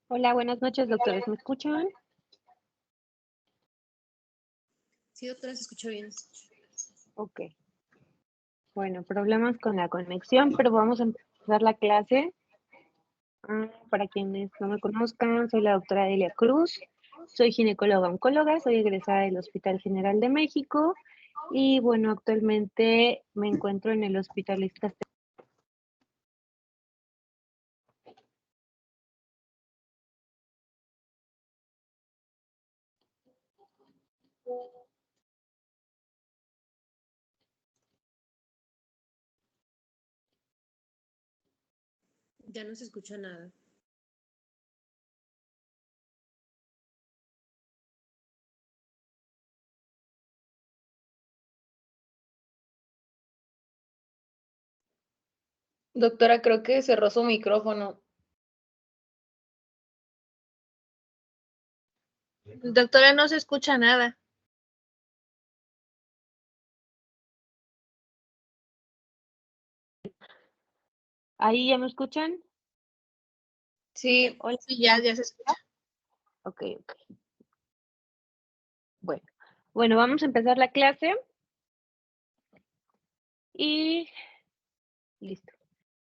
Hola, buenas noches, doctores. ¿Me escuchan? Sí, doctora, se escucha bien. Ok. Bueno, problemas con la conexión, pero vamos a empezar la clase. Para quienes no me conozcan, soy la doctora Delia Cruz. Soy ginecóloga oncóloga, soy egresada del Hospital General de México y bueno, actualmente me encuentro en el Hospital Iztaste. Ya no se escucha nada. Doctora, creo que cerró su micrófono. Doctora, no se escucha nada. ¿Ahí ya me escuchan? Sí, Hola. Sí, ya se escucha. Ok. Bueno, vamos a empezar la clase. Y listo.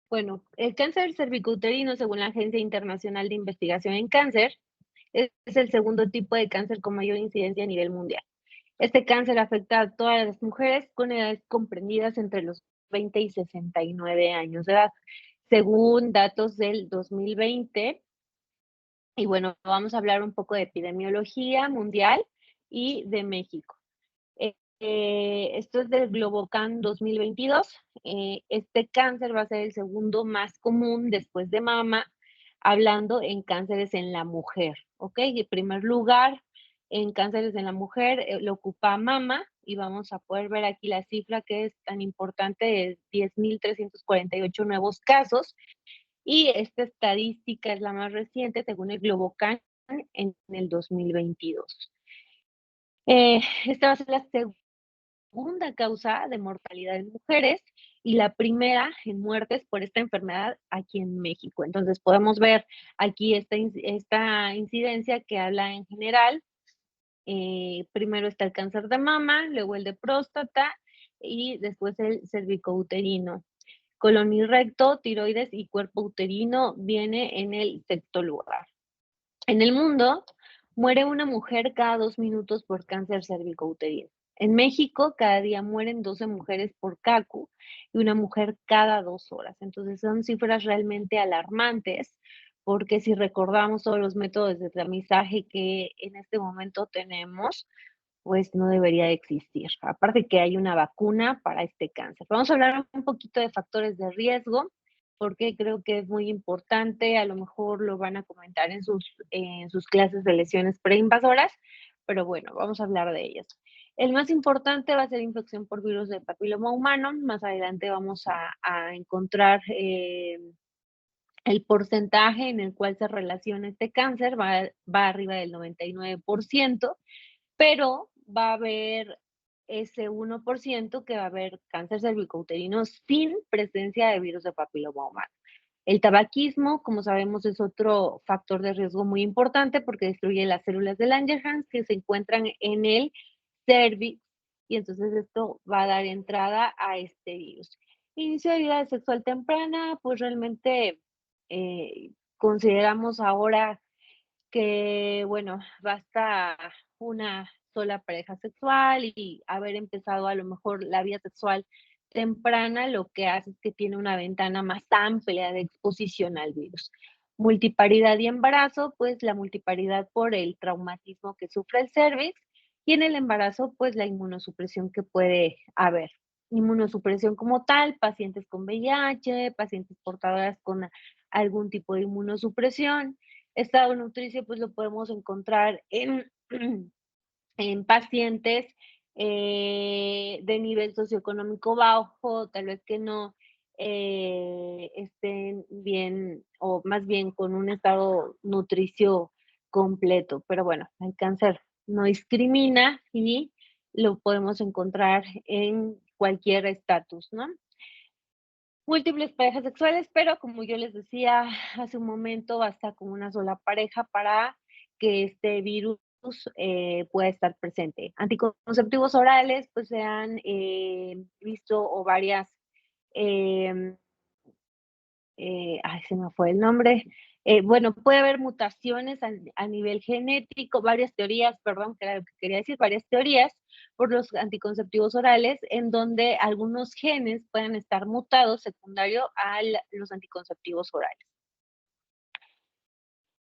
Bueno, el cáncer cervicouterino, según la Agencia Internacional de Investigación en Cáncer, es el segundo tipo de cáncer con mayor incidencia a nivel mundial. Este cáncer afecta a todas las mujeres con edades comprendidas entre los 20 y 69 años de edad, según datos del 2020. Y bueno, vamos a hablar un poco de epidemiología mundial y de México. Esto es del Globocan 2022. Este cáncer va a ser el segundo más común después de mama, hablando en cánceres en la mujer, ¿ok? En primer lugar, en cánceres en la mujer lo ocupa mama y vamos a poder ver aquí la cifra que es tan importante, es 10.348 nuevos casos y esta estadística es la más reciente según el Globocan en el 2022. Esta va a ser la segunda causa de mortalidad en mujeres y la primera en muertes por esta enfermedad aquí en México. Entonces podemos ver aquí esta incidencia que habla en general. Primero está el cáncer de mama, luego el de próstata y después el cervicouterino. Colon y recto, tiroides y cuerpo uterino viene en el sexto lugar. En el mundo, muere una mujer cada 2 minutos por cáncer cervicouterino. En México, cada día mueren 12 mujeres por CACU y una mujer cada 2 horas. Entonces, son cifras realmente alarmantes, porque si recordamos todos los métodos de tamizaje que en este momento tenemos, pues no debería de existir. Aparte que hay una vacuna para este cáncer. Vamos a hablar un poquito de factores de riesgo, porque creo que es muy importante. A lo mejor lo van a comentar en sus clases de lesiones preinvasoras, pero bueno, vamos a hablar de ellas. El más importante va a ser infección por virus del papiloma humano. Más adelante vamos a encontrar el porcentaje en el cual se relaciona este cáncer, va arriba del 99%, pero va a haber ese 1% que va a haber cáncer cervicouterino sin presencia de virus de papiloma humano. El tabaquismo, como sabemos, es otro factor de riesgo muy importante porque destruye las células de Langerhans que se encuentran en el cervix y entonces esto va a dar entrada a este virus. Inicio de vida sexual temprana, pues realmente consideramos ahora que, bueno, basta una sola pareja sexual y haber empezado a lo mejor la vida sexual temprana, lo que hace es que tiene una ventana más amplia de exposición al virus. Multiparidad y embarazo, pues la multiparidad por el traumatismo que sufre el cervix y en el embarazo, pues la inmunosupresión que puede haber. Inmunosupresión como tal, pacientes con VIH, pacientes portadoras con algún tipo de inmunosupresión. Estado nutricio, pues lo podemos encontrar en pacientes de nivel socioeconómico bajo, tal vez que no estén bien o más bien con un estado nutricio completo. Pero bueno, el cáncer no discrimina y lo podemos encontrar en cualquier estatus, ¿no? múltiples parejas sexuales, pero como yo les decía hace un momento, basta con una sola pareja para que este virus pueda estar presente. Anticonceptivos orales, pues se han visto o varias, em, ay, se me fue el nombre. Bueno, puede haber mutaciones a nivel genético, varias teorías, perdón, que era lo que quería decir, varias teorías por los anticonceptivos orales, en donde algunos genes pueden estar mutados secundario a los anticonceptivos orales.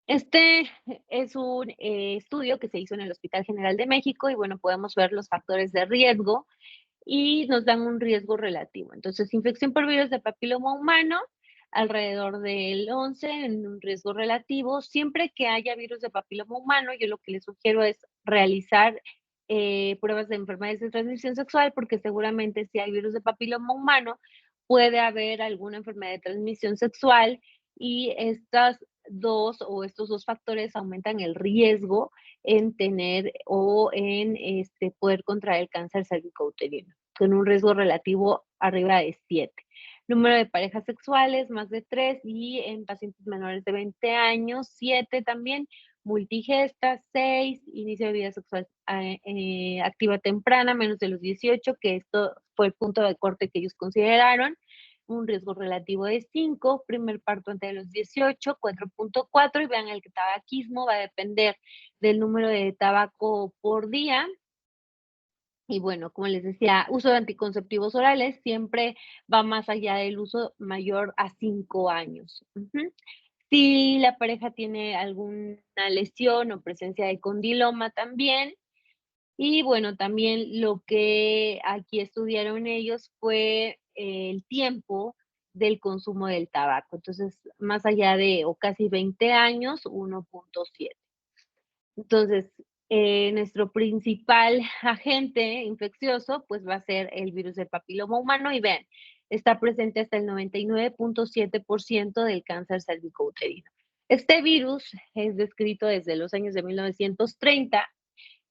Este es un estudio que se hizo en el Hospital General de México y bueno, podemos ver los factores de riesgo y nos dan un riesgo relativo. Entonces, infección por virus de papiloma humano, alrededor del 11 en un riesgo relativo. Siempre que haya virus de papiloma humano, yo lo que les sugiero es realizar pruebas de enfermedades de transmisión sexual, porque seguramente si hay virus de papiloma humano, puede haber alguna enfermedad de transmisión sexual y estos dos factores aumentan el riesgo en tener o en poder contraer el cáncer cervicouterino, con un riesgo relativo arriba de 7. Número de parejas sexuales, más de 3, y en pacientes menores de 20 años, 7 también. Multigesta, 6, inicio de vida sexual activa temprana, menos de los 18, que esto fue el punto de corte que ellos consideraron. Un riesgo relativo de 5, primer parto antes de los 18, 4.4, y vean el tabaquismo va a depender del número de tabaco por día. Y bueno, como les decía, uso de anticonceptivos orales siempre va más allá del uso mayor a 5 años. Si la pareja tiene alguna lesión o presencia de condiloma también. Y bueno, también lo que aquí estudiaron ellos fue el tiempo del consumo del tabaco. Entonces, más allá de o casi 20 años, 1.7. Entonces, nuestro principal agente infeccioso, pues va a ser el virus del papiloma humano y vean, está presente hasta el 99.7% del cáncer cervicouterino. Este virus es descrito desde los años de 1930,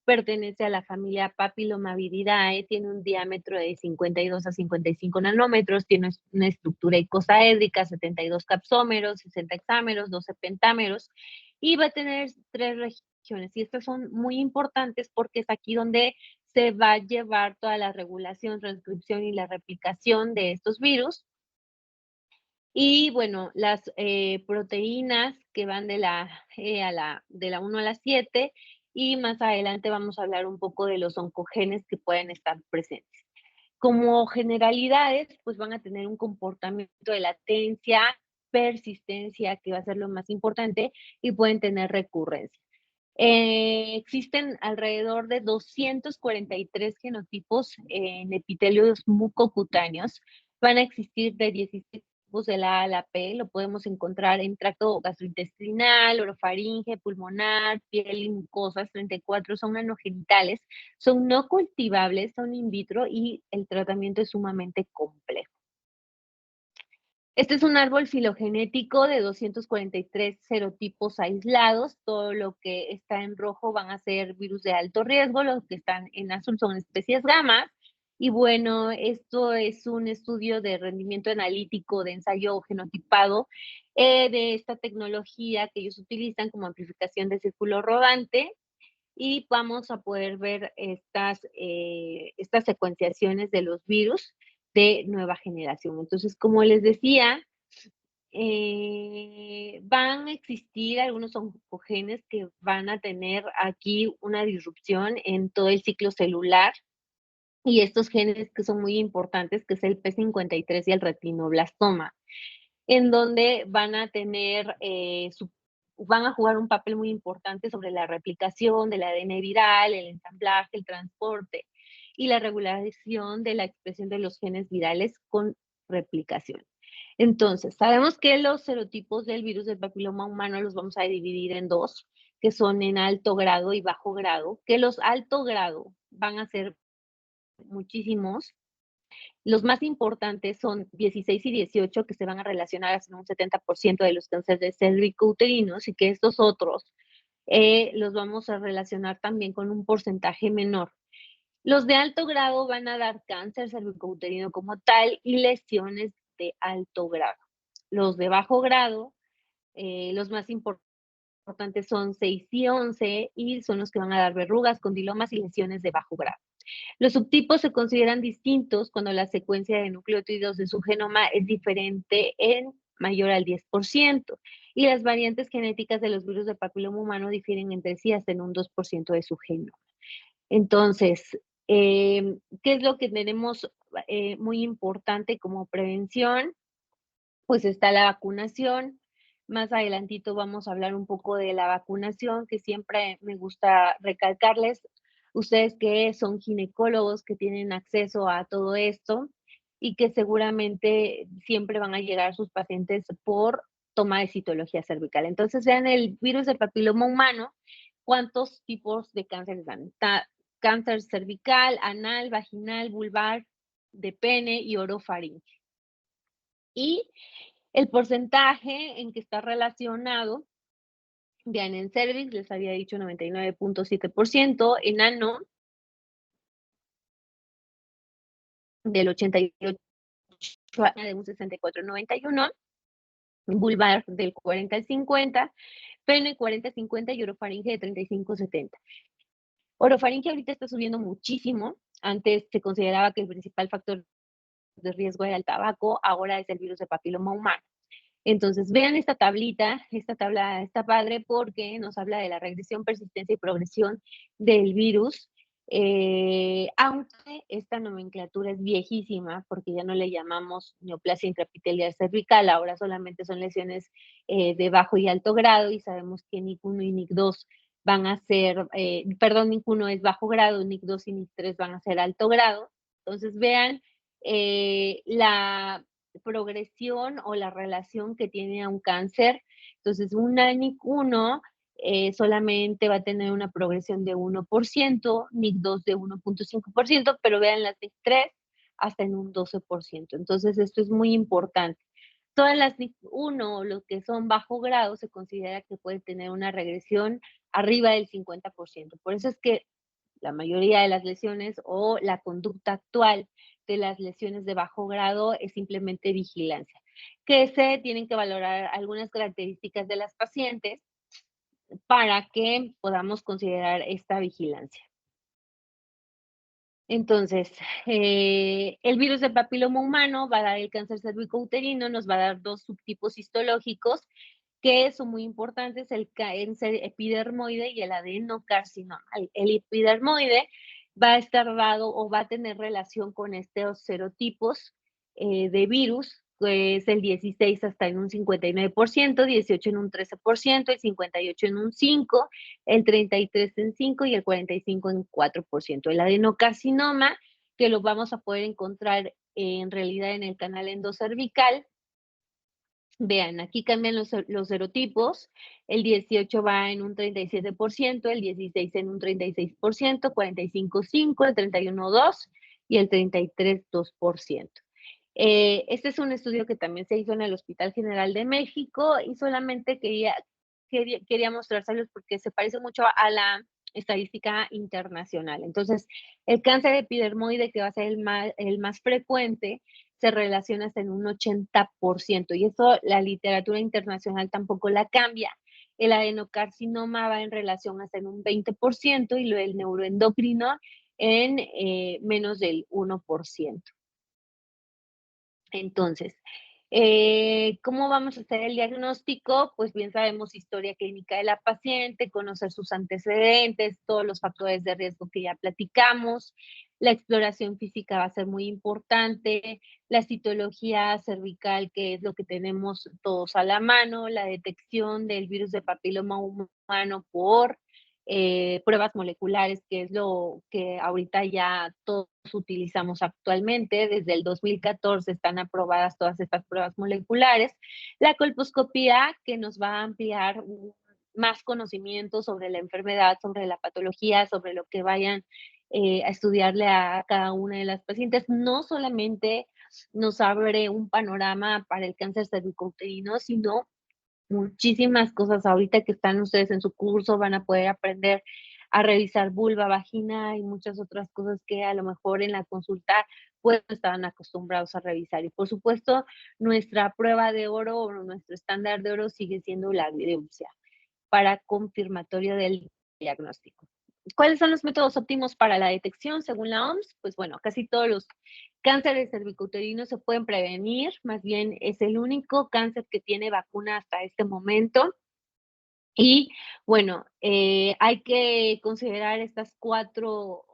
pertenece a la familia Papillomaviridae, tiene un diámetro de 52 a 55 nanómetros, tiene una estructura icosaédrica, 72 capsómeros, 60 hexámeros, 12 pentámeros, y va a tener 3 regiones. Y estas son muy importantes porque es aquí donde se va a llevar toda la regulación, transcripción y la replicación de estos virus. Y bueno, las proteínas que van de la 1 a la 7, y más adelante vamos a hablar un poco de los oncogenes que pueden estar presentes. Como generalidades, pues van a tener un comportamiento de latencia, persistencia, que va a ser lo más importante, y pueden tener recurrencia. Existen alrededor de 243 genotipos en epitelios mucocutáneos. Van a existir de 16 tipos de la A a la P. Lo podemos encontrar en tracto gastrointestinal, orofaringe, pulmonar, piel y mucosas. 34 son anogenitales, son no cultivables, son in vitro y el tratamiento es sumamente complejo. Este es un árbol filogenético de 243 serotipos aislados. Todo lo que está en rojo van a ser virus de alto riesgo, los que están en azul son especies gamma. Y bueno, esto es un estudio de rendimiento analítico de ensayo genotipado de esta tecnología que ellos utilizan como amplificación de círculo rodante. Y vamos a poder ver estas secuenciaciones de los virus de nueva generación. Entonces, como les decía, van a existir algunos oncogenes que van a tener aquí una disrupción en todo el ciclo celular, y estos genes que son muy importantes, que es el P53 y el retinoblastoma, en donde van a tener van a jugar un papel muy importante sobre la replicación del ADN viral, el ensamblaje, el transporte y la regulación de la expresión de los genes virales con replicación. Entonces, sabemos que los serotipos del virus del papiloma humano los vamos a dividir en 2, que son en alto grado y bajo grado, que los alto grado van a ser muchísimos. Los más importantes son 16 y 18, que se van a relacionar hasta un 70% de los cánceres cervicouterinos, y que estos otros los vamos a relacionar también con un porcentaje menor. Los de alto grado van a dar cáncer cervicouterino como tal y lesiones de alto grado. Los de bajo grado, los más importantes son 6 y 11 y son los que van a dar verrugas, condilomas y lesiones de bajo grado. Los subtipos se consideran distintos cuando la secuencia de nucleótidos de su genoma es diferente en mayor al 10% y las variantes genéticas de los virus del papiloma humano difieren entre sí hasta en un 2% de su genoma. Entonces, ¿qué es lo que tenemos muy importante como prevención? Pues está la vacunación. Más adelantito vamos a hablar un poco de la vacunación, que siempre me gusta recalcarles, ustedes que son ginecólogos, que tienen acceso a todo esto y que seguramente siempre van a llegar sus pacientes por toma de citología cervical. Entonces, vean el virus del papiloma humano, ¿cuántos tipos de cánceres dan? Cáncer cervical, anal, vaginal, vulvar, de pene y orofaringe. Y el porcentaje en que está relacionado, vean, en cervix les había dicho 99.7%, en ano del 88 de un 64-91, vulvar del 40 al 50, pene 40-50 y orofaringe de 35-70. Orofaringe ahorita está subiendo muchísimo. Antes se consideraba que el principal factor de riesgo era el tabaco, ahora es el virus de papiloma humano. Entonces, vean esta tablita, esta tabla está padre porque nos habla de la regresión, persistencia y progresión del virus, aunque esta nomenclatura es viejísima porque ya no le llamamos neoplasia intraepitelial cervical, ahora solamente son lesiones de bajo y alto grado y sabemos que NIC1 y NIC2 van a ser, NIC1 es bajo grado, NIC2 y NIC3 van a ser alto grado. Entonces, vean la progresión o la relación que tiene a un cáncer. Entonces, un NIC1 solamente va a tener una progresión de 1%, NIC2 de 1.5%, pero vean las NIC3 hasta en un 12%. Entonces, esto es muy importante. Todas las NIC1, los que son bajo grado, se considera que pueden tener una regresión arriba del 50%. Por eso es que la mayoría de las lesiones o la conducta actual de las lesiones de bajo grado es simplemente vigilancia, que se tienen que valorar algunas características de las pacientes para que podamos considerar esta vigilancia. Entonces, el virus del papiloma humano va a dar el cáncer cervicouterino, nos va a dar dos subtipos histológicos que son muy importantes, el cáncer epidermoide y el adenocarcinoma. El epidermoide va a estar dado o va a tener relación con estos serotipos de virus, que es el 16 hasta en un 59%, 18 en un 13%, el 58 en un 5%, el 33 en 5% y el 45 en 4%. El adenocarcinoma, que lo vamos a poder encontrar en realidad en el canal endocervical. Vean, aquí cambian los serotipos, el 18 va en un 37%, el 16 en un 36%, 45,5%, el 31,2% y el 33,2%. Este es un estudio que también se hizo en el Hospital General de México y solamente quería mostrárselos porque se parece mucho a la estadística internacional. Entonces, el cáncer epidermoide, que va a ser el más frecuente, se relaciona hasta en un 80%, y eso la literatura internacional tampoco la cambia. El adenocarcinoma va en relación hasta en un 20% y lo del neuroendocrino en menos del 1%. Entonces, ¿cómo vamos a hacer el diagnóstico? Pues bien sabemos historia clínica de la paciente, conocer sus antecedentes, todos los factores de riesgo que ya platicamos. La exploración física va a ser muy importante, la citología cervical, que es lo que tenemos todos a la mano, la detección del virus de papiloma humano por pruebas moleculares, que es lo que ahorita ya todos utilizamos actualmente. Desde el 2014 están aprobadas todas estas pruebas moleculares. La colposcopía, que nos va a ampliar más conocimiento sobre la enfermedad, sobre la patología, sobre lo que vayan a estudiarle a cada una de las pacientes. No solamente nos abre un panorama para el cáncer cervicouterino, sino muchísimas cosas. Ahorita que están ustedes en su curso van a poder aprender a revisar vulva, vagina y muchas otras cosas que a lo mejor en la consulta pues no estaban acostumbrados a revisar. Y por supuesto, nuestra prueba de oro o nuestro estándar de oro sigue siendo la biopsia para confirmatorio del diagnóstico. ¿Cuáles son los métodos óptimos para la detección según la OMS? Pues bueno, casi todos los cánceres cervicouterinos se pueden prevenir, más bien es el único cáncer que tiene vacuna hasta este momento. Y bueno, hay que considerar estas cuatro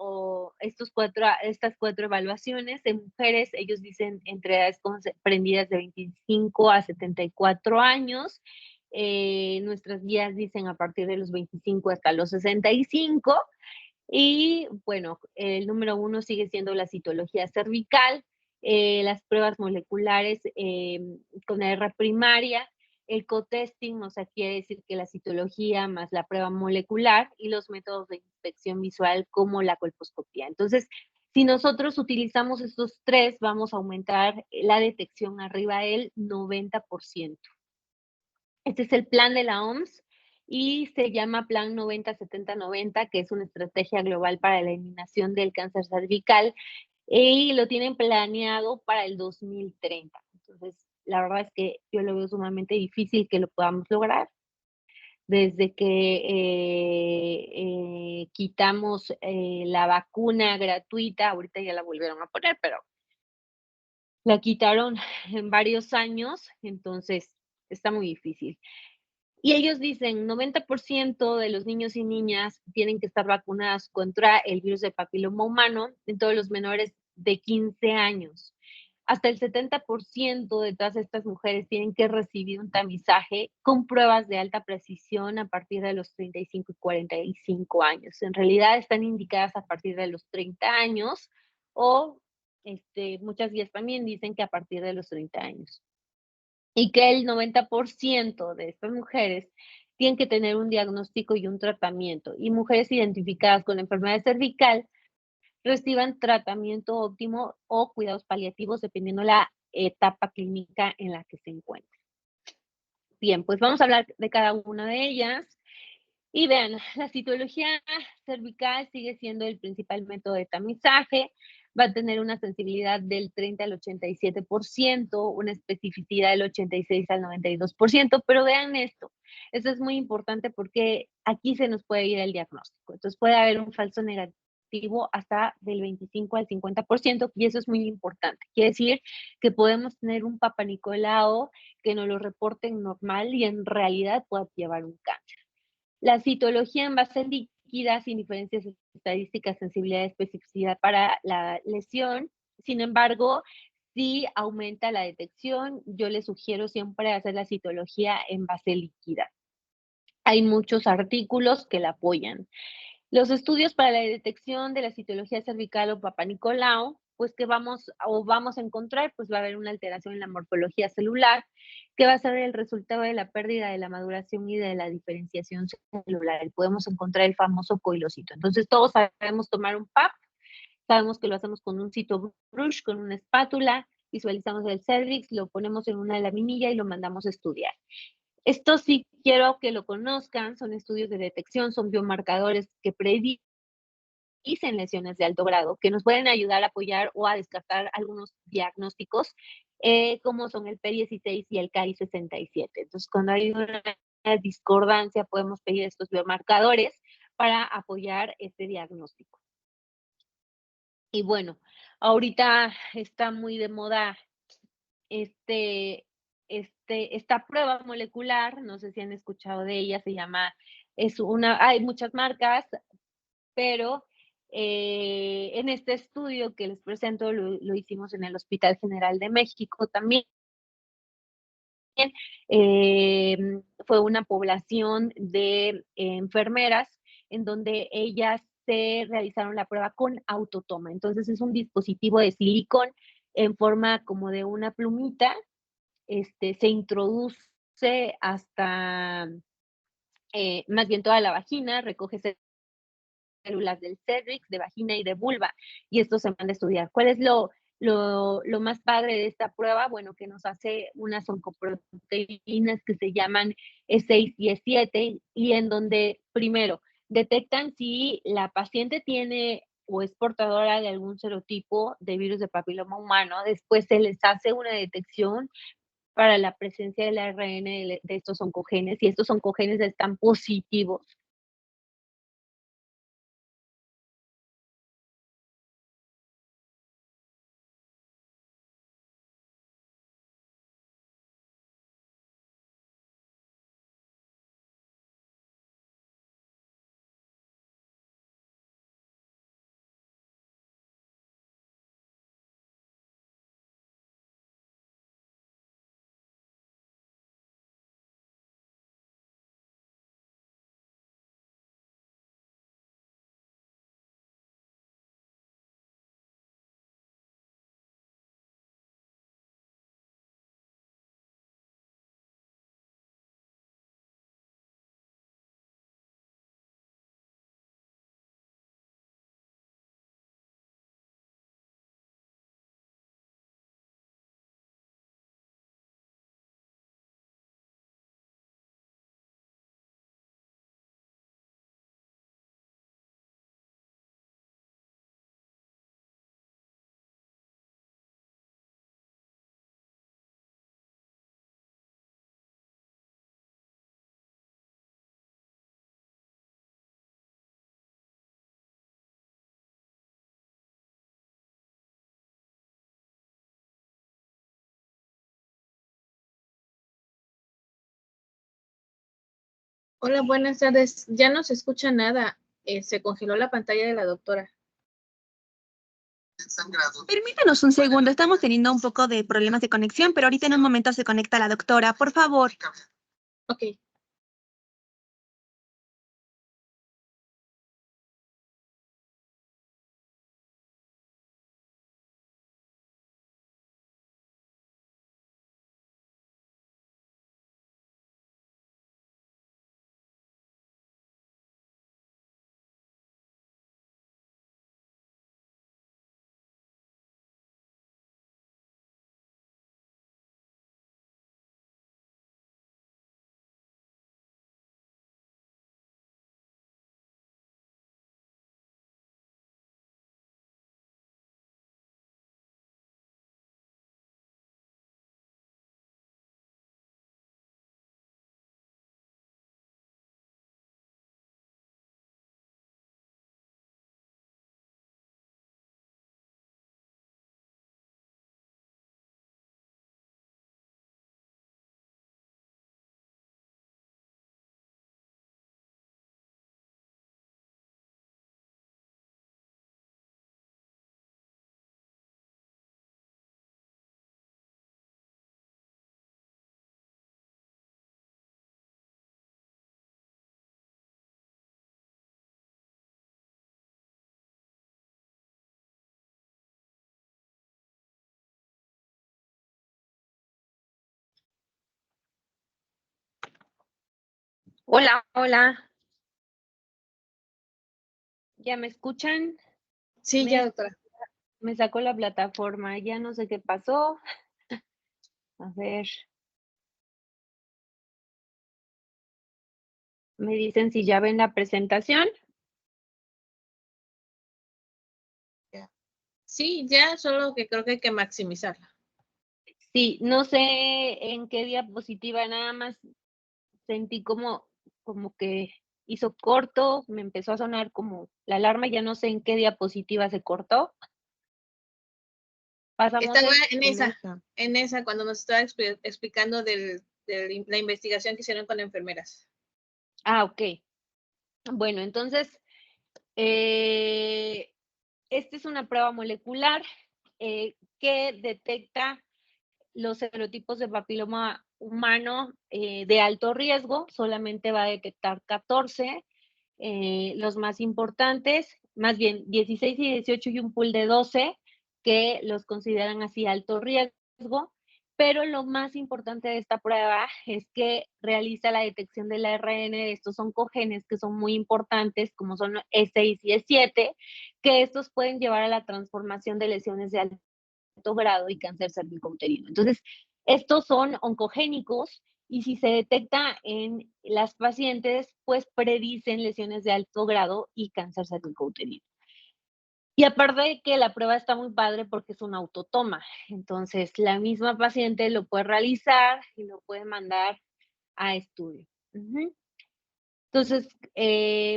evaluaciones. En mujeres, ellos dicen entre edades comprendidas de 25 a 74 años. Nuestras guías dicen a partir de los 25 hasta los 65. Y bueno, el número 1 sigue siendo la citología cervical, las pruebas moleculares con R primaria, el co-testing, o sea, quiere decir que la citología más la prueba molecular y los métodos de inspección visual como la colposcopía. Entonces, si nosotros utilizamos estos tres, vamos a aumentar la detección arriba del 90%. Este es el plan de la OMS y se llama Plan 90-70-90, que es una estrategia global para la eliminación del cáncer cervical y lo tienen planeado para el 2030. Entonces, la verdad es que yo lo veo sumamente difícil que lo podamos lograr. Desde que quitamos la vacuna gratuita, ahorita ya la volvieron a poner, pero la quitaron en varios años, entonces está muy difícil. Y ellos dicen 90% de los niños y niñas tienen que estar vacunadas contra el virus del papiloma humano en todos los menores de 15 años. Hasta el 70% de todas estas mujeres tienen que recibir un tamizaje con pruebas de alta precisión a partir de los 35 y 45 años. En realidad están indicadas a partir de los 30 años o muchas guías también dicen que a partir de los 30 años. Y que el 90% de estas mujeres tienen que tener un diagnóstico y un tratamiento. Y mujeres identificadas con enfermedad cervical reciban tratamiento óptimo o cuidados paliativos dependiendo la etapa clínica en la que se encuentren. Bien, pues vamos a hablar de cada una de ellas. Y vean, la citología cervical sigue siendo el principal método de tamizaje. Va a tener una sensibilidad del 30 al 87%, una especificidad del 86 al 92%, pero vean esto es muy importante porque aquí se nos puede ir el diagnóstico. Entonces puede haber un falso negativo hasta del 25 al 50%, y eso es muy importante. Quiere decir que podemos tener un Papa Nicolau que nos lo reporten normal y en realidad pueda llevar un cáncer. La citología en base líquida, sin diferencias estadísticas, sensibilidad y especificidad para la lesión. Sin embargo, si aumenta la detección, yo les sugiero siempre hacer la citología en base líquida. Hay muchos artículos que la apoyan. Los estudios para la detección de la citología cervical o Papa Nicolau, pues que vamos a encontrar, pues va a haber una alteración en la morfología celular, que va a ser el resultado de la pérdida de la maduración y de la diferenciación celular. Y podemos encontrar el famoso coilocito. Entonces, todos sabemos tomar un PAP, sabemos que lo hacemos con un CitoBrush, con una espátula, visualizamos el cervix, lo ponemos en una laminilla y lo mandamos a estudiar. Esto sí quiero que lo conozcan, son estudios de detección, son biomarcadores que predicen lesiones de alto grado, que nos pueden ayudar a apoyar o a descartar algunos diagnósticos, como son el P16 y el Ki67. Entonces, cuando hay una discordancia, podemos pedir estos biomarcadores para apoyar este diagnóstico. Y bueno, ahorita está muy de moda esta prueba molecular, no sé si han escuchado de ella, hay muchas marcas, pero en este estudio que les presento lo hicimos en el Hospital General de México también. Fue una población de enfermeras en donde ellas se realizaron la prueba con autotoma. Entonces es un dispositivo de silicón en forma como de una plumita. Se introduce hasta más bien toda la vagina, recoge células del cervix, de vagina y de vulva, y esto se manda a estudiar. ¿Cuál es lo más padre de esta prueba? Bueno, que nos hace unas oncoproteínas que se llaman E6 y E7, y en donde primero detectan si la paciente tiene o es portadora de algún serotipo de virus de papiloma humano, después se les hace una detección para la presencia del ARN de estos oncogenes, y estos oncogenes están positivos. Hola, buenas tardes. Ya no se escucha nada. Se congeló la pantalla de la doctora. Permítanos un segundo, estamos teniendo un poco de problemas de conexión, pero ahorita en un momento se conecta la doctora, por favor. Ok. Hola, hola. ¿Ya me escuchan? Sí, Me- ya, doctora. Me sacó la plataforma, ya no sé qué pasó. A ver. Me dicen si ya ven la presentación. Sí, ya, solo que creo que hay que maximizarla. Sí, no sé en qué diapositiva, nada más sentí como que hizo corto, me empezó a sonar como la alarma, ya no sé en qué diapositiva se cortó. Pasamos Estaba esa. en esa, cuando nos estaba explicando de la investigación que hicieron con enfermeras. Ah, ok. Bueno, entonces, esta es una prueba molecular que detecta los serotipos de papiloma humano de alto riesgo, solamente va a detectar 14, los más importantes, más bien 16 y 18 y un pool de 12, que los consideran así alto riesgo, pero lo más importante de esta prueba es que realiza la detección del ARN de estos oncogenes que son muy importantes, como son E6 y E7, que estos pueden llevar a la transformación de lesiones de alto grado y cáncer cervicouterino. Entonces, estos son oncogénicos y si se detecta en las pacientes, pues predicen lesiones de alto grado y cáncer cervicouterino. Y aparte de que la prueba está muy padre porque es una autotoma. Entonces, la misma paciente lo puede realizar y lo puede mandar a estudio. Entonces,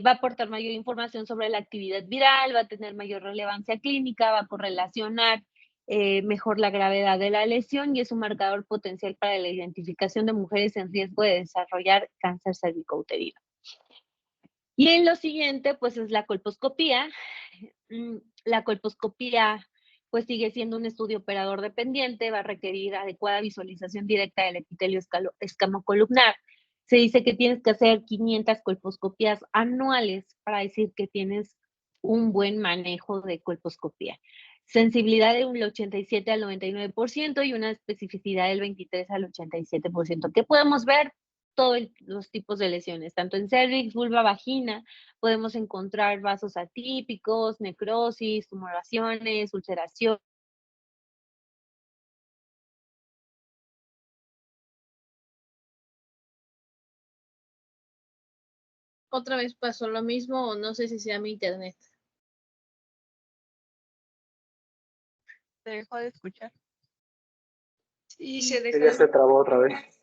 va a aportar mayor información sobre la actividad viral, va a tener mayor relevancia clínica, va a correlacionar mejor la gravedad de la lesión y es un marcador potencial para la identificación de mujeres en riesgo de desarrollar cáncer cervicouterino. Y en lo siguiente, pues es la colposcopía. La colposcopía, pues sigue siendo un estudio operador dependiente, va a requerir adecuada visualización directa del epitelio escamocolumnar. Se dice que tienes que hacer 500 colposcopías anuales para decir que tienes un buen manejo de colposcopía. Sensibilidad de un 87 al 99% y una especificidad del 23 al 87%. ¿Qué podemos ver? Todos los tipos de lesiones, tanto en cervix, vulva, vagina, podemos encontrar vasos atípicos, necrosis, tumoraciones, ulceración. Otra vez pasó lo mismo o no sé si sea mi internet. ¿Se dejó de escuchar? Sí, se dejó. Ya se trabó otra vez.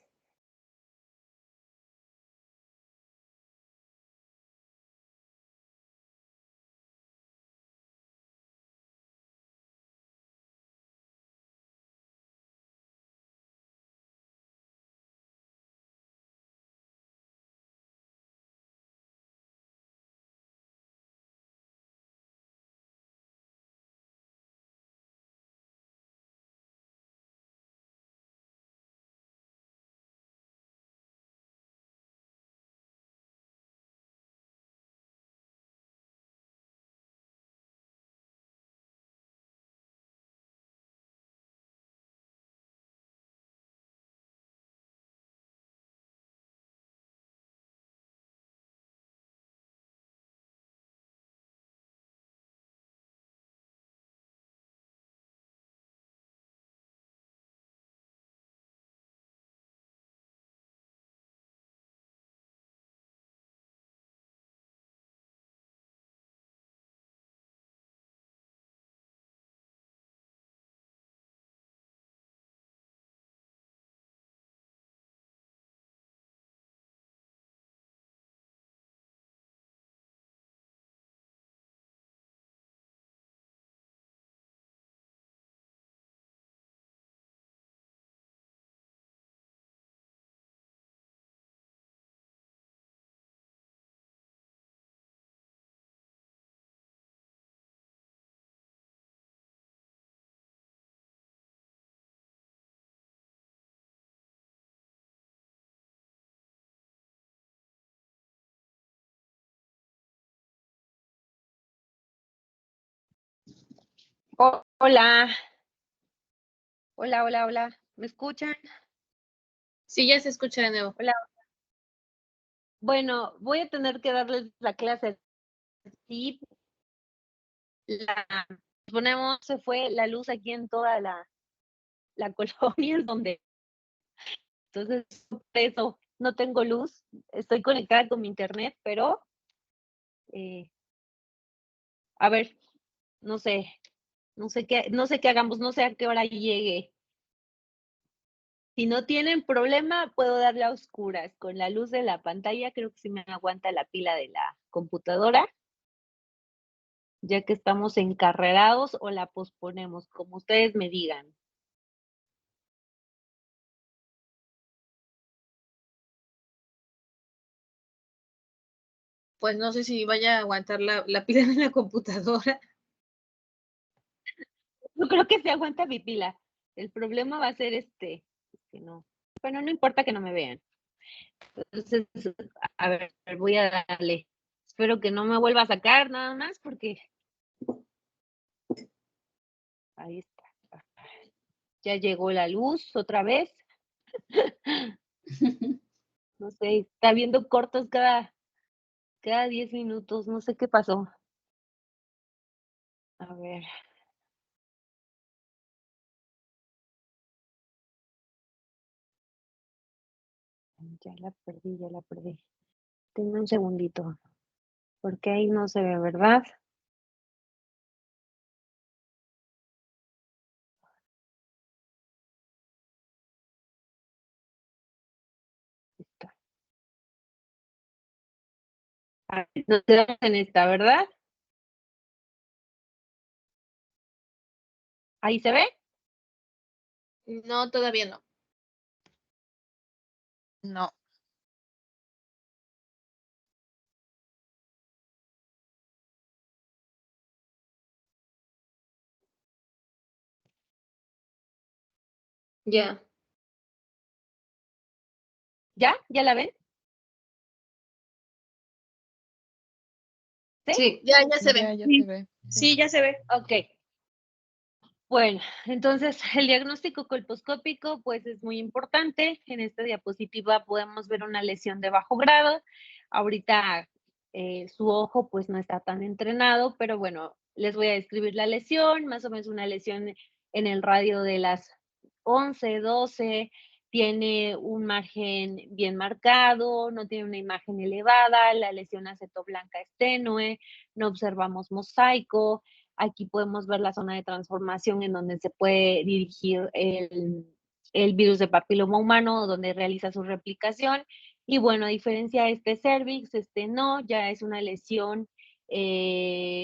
Hola. Hola, hola, hola. ¿Me escuchan? Sí, ya se escucha de nuevo. Hola. Bueno, voy a tener que darles la clase. Sí, ponemos, se fue la luz aquí en toda la colonia en donde, entonces, por eso no tengo luz, estoy conectada con mi internet, pero, a ver, no sé, no sé qué hagamos, no sé a qué hora llegue. Si no tienen problema, puedo darle a oscuras. Con la luz de la pantalla, creo que sí me aguanta la pila de la computadora, ya que estamos encarrerados o la posponemos, como ustedes me digan. Pues no sé si vaya a aguantar la pila de la computadora. Yo creo que se aguanta mi pila. El problema va a ser que no. Bueno, no importa que no me vean. Entonces, a ver, voy a darle. Espero que no me vuelva a sacar nada más porque ahí está. Ya llegó la luz otra vez. No sé, está viendo cortos cada 10 minutos. No sé qué pasó. A ver. Ya la perdí, ya la perdí. Tengo un segundito. Porque ahí no se ve, ¿verdad? Nos quedamos en esta, ¿verdad? ¿Ahí se ve? No, todavía no. No. Ya. ¿Ya? ¿Ya la ven? Sí. Ya se ve. Ya Sí. se ve. Sí, ya se ve. Ok. Bueno, entonces el diagnóstico colposcópico pues es muy importante. En esta diapositiva podemos ver una lesión de bajo grado. Ahorita su ojo pues no está tan entrenado, pero bueno, les voy a describir la lesión, más o menos una lesión en el radio de las 11, 12, tiene un margen bien marcado, no tiene una imagen elevada, la lesión acetoblanca es tenue, no observamos mosaico. Aquí podemos ver la zona de transformación en donde se puede dirigir el virus de papiloma humano, donde realiza su replicación. Y bueno, a diferencia de este cervix, este no, ya es una lesión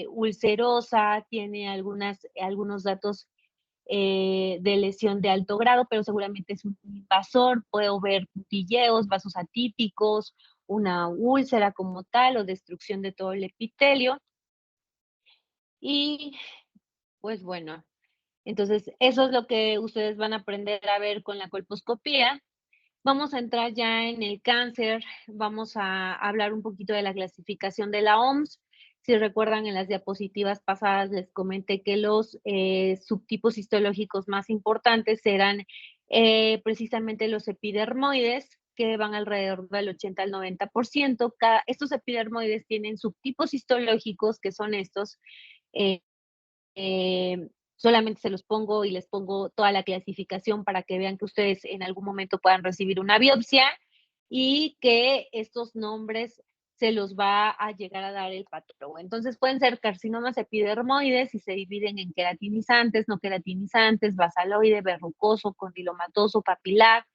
ulcerosa, tiene algunos datos de lesión de alto grado, pero seguramente es un invasor. Puedo ver putilleos, vasos atípicos, una úlcera como tal o destrucción de todo el epitelio. Y pues bueno, entonces eso es lo que ustedes van a aprender a ver con la colposcopía. Vamos a entrar ya en el cáncer, vamos a hablar un poquito de la clasificación de la OMS. Si recuerdan, en las diapositivas pasadas les comenté que los subtipos histológicos más importantes eran precisamente los epidermoides, que van alrededor del 80 al 90%. Estos epidermoides tienen subtipos histológicos, que son estos. eh, solamente se los pongo y les pongo toda la clasificación para que vean que ustedes en algún momento puedan recibir una biopsia y que estos nombres se los va a llegar a dar el patólogo. Entonces pueden ser carcinomas epidermoides y se dividen en queratinizantes, no queratinizantes, basaloide, verrucoso, condilomatoso, papilar.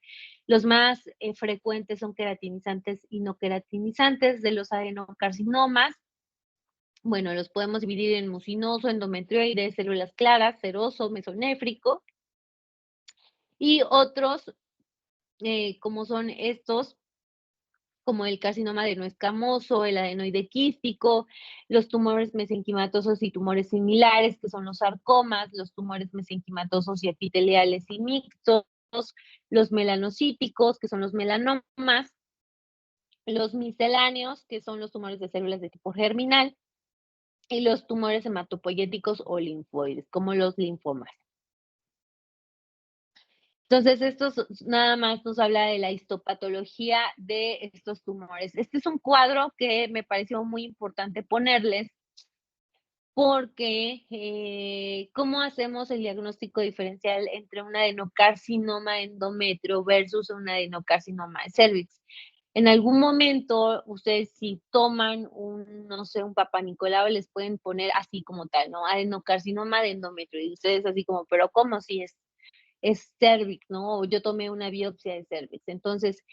Los más frecuentes son queratinizantes y no queratinizantes. De los adenocarcinomas, bueno, los podemos dividir en mucinoso, endometrioide, células claras, seroso, mesonéfrico, y otros, como son estos, como el carcinoma adenoescamoso, el adenoide quístico, los tumores mesenquimatosos y tumores similares, que son los sarcomas, los tumores mesenquimatosos y epiteliales y mixtos, los melanocíticos, que son los melanomas, los misceláneos, que son los tumores de células de tipo germinal, y los tumores hematopoyéticos o linfoides, como los linfomas. Entonces, esto nada más nos habla de la histopatología de estos tumores. Este es un cuadro que me pareció muy importante ponerles porque ¿cómo hacemos el diagnóstico diferencial entre un adenocarcinoma endometrio versus un adenocarcinoma de cervix? En algún momento, ustedes si toman no sé, un Papá Nicolau, les pueden poner así como tal, ¿no? Adenocarcinoma de endometrio. Y ustedes así como, pero ¿cómo si es cervix, ¿no? O yo tomé una biopsia de cervix. Entonces,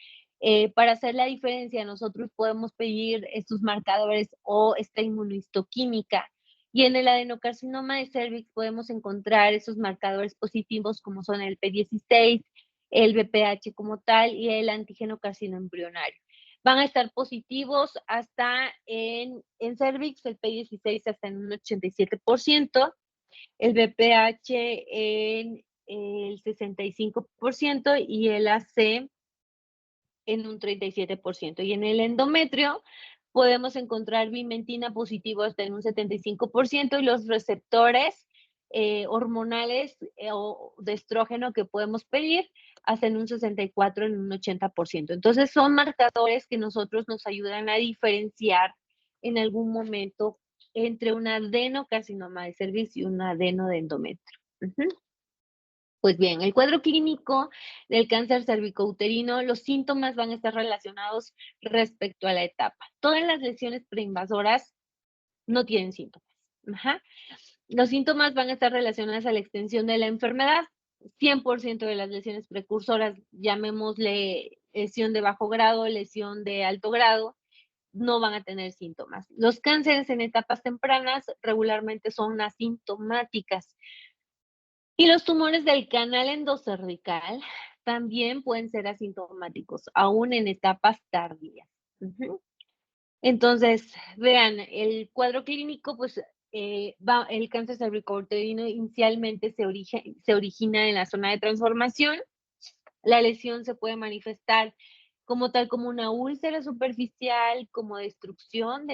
para hacer la diferencia, nosotros podemos pedir estos marcadores o esta inmunohistoquímica. Y en el adenocarcinoma de cervix podemos encontrar esos marcadores positivos como son el P16, el BPH como tal y el antígeno carcinoembrionario. Van a estar positivos hasta en cervix, el P16 hasta en un 87%, el BPH en el 65% y el AC en un 37%. Y en el endometrio podemos encontrar bimentina positivo hasta en un 75% y los receptores hormonales o de estrógeno que podemos pedir hasta en un 64%, en un 80%. Entonces son marcadores que nosotros nos ayudan a diferenciar en algún momento entre un adenocarcinoma de cervix y un adeno de endometrio. Pues bien, el cuadro clínico del cáncer cervicouterino, los síntomas van a estar relacionados respecto a la etapa. Todas las lesiones preinvasoras no tienen síntomas. Ajá. Los síntomas van a estar relacionados a la extensión de la enfermedad. 100% de las lesiones precursoras, llamémosle lesión de bajo grado, lesión de alto grado, no van a tener síntomas. Los cánceres en etapas tempranas regularmente son asintomáticas. Y los tumores del canal endocervical también pueden ser asintomáticos, aún en etapas tardías. Entonces, vean, el cuadro clínico, pues, el cáncer cervicouterino inicialmente se origina en la zona de transformación. La lesión se puede manifestar como tal, como una úlcera superficial, como destrucción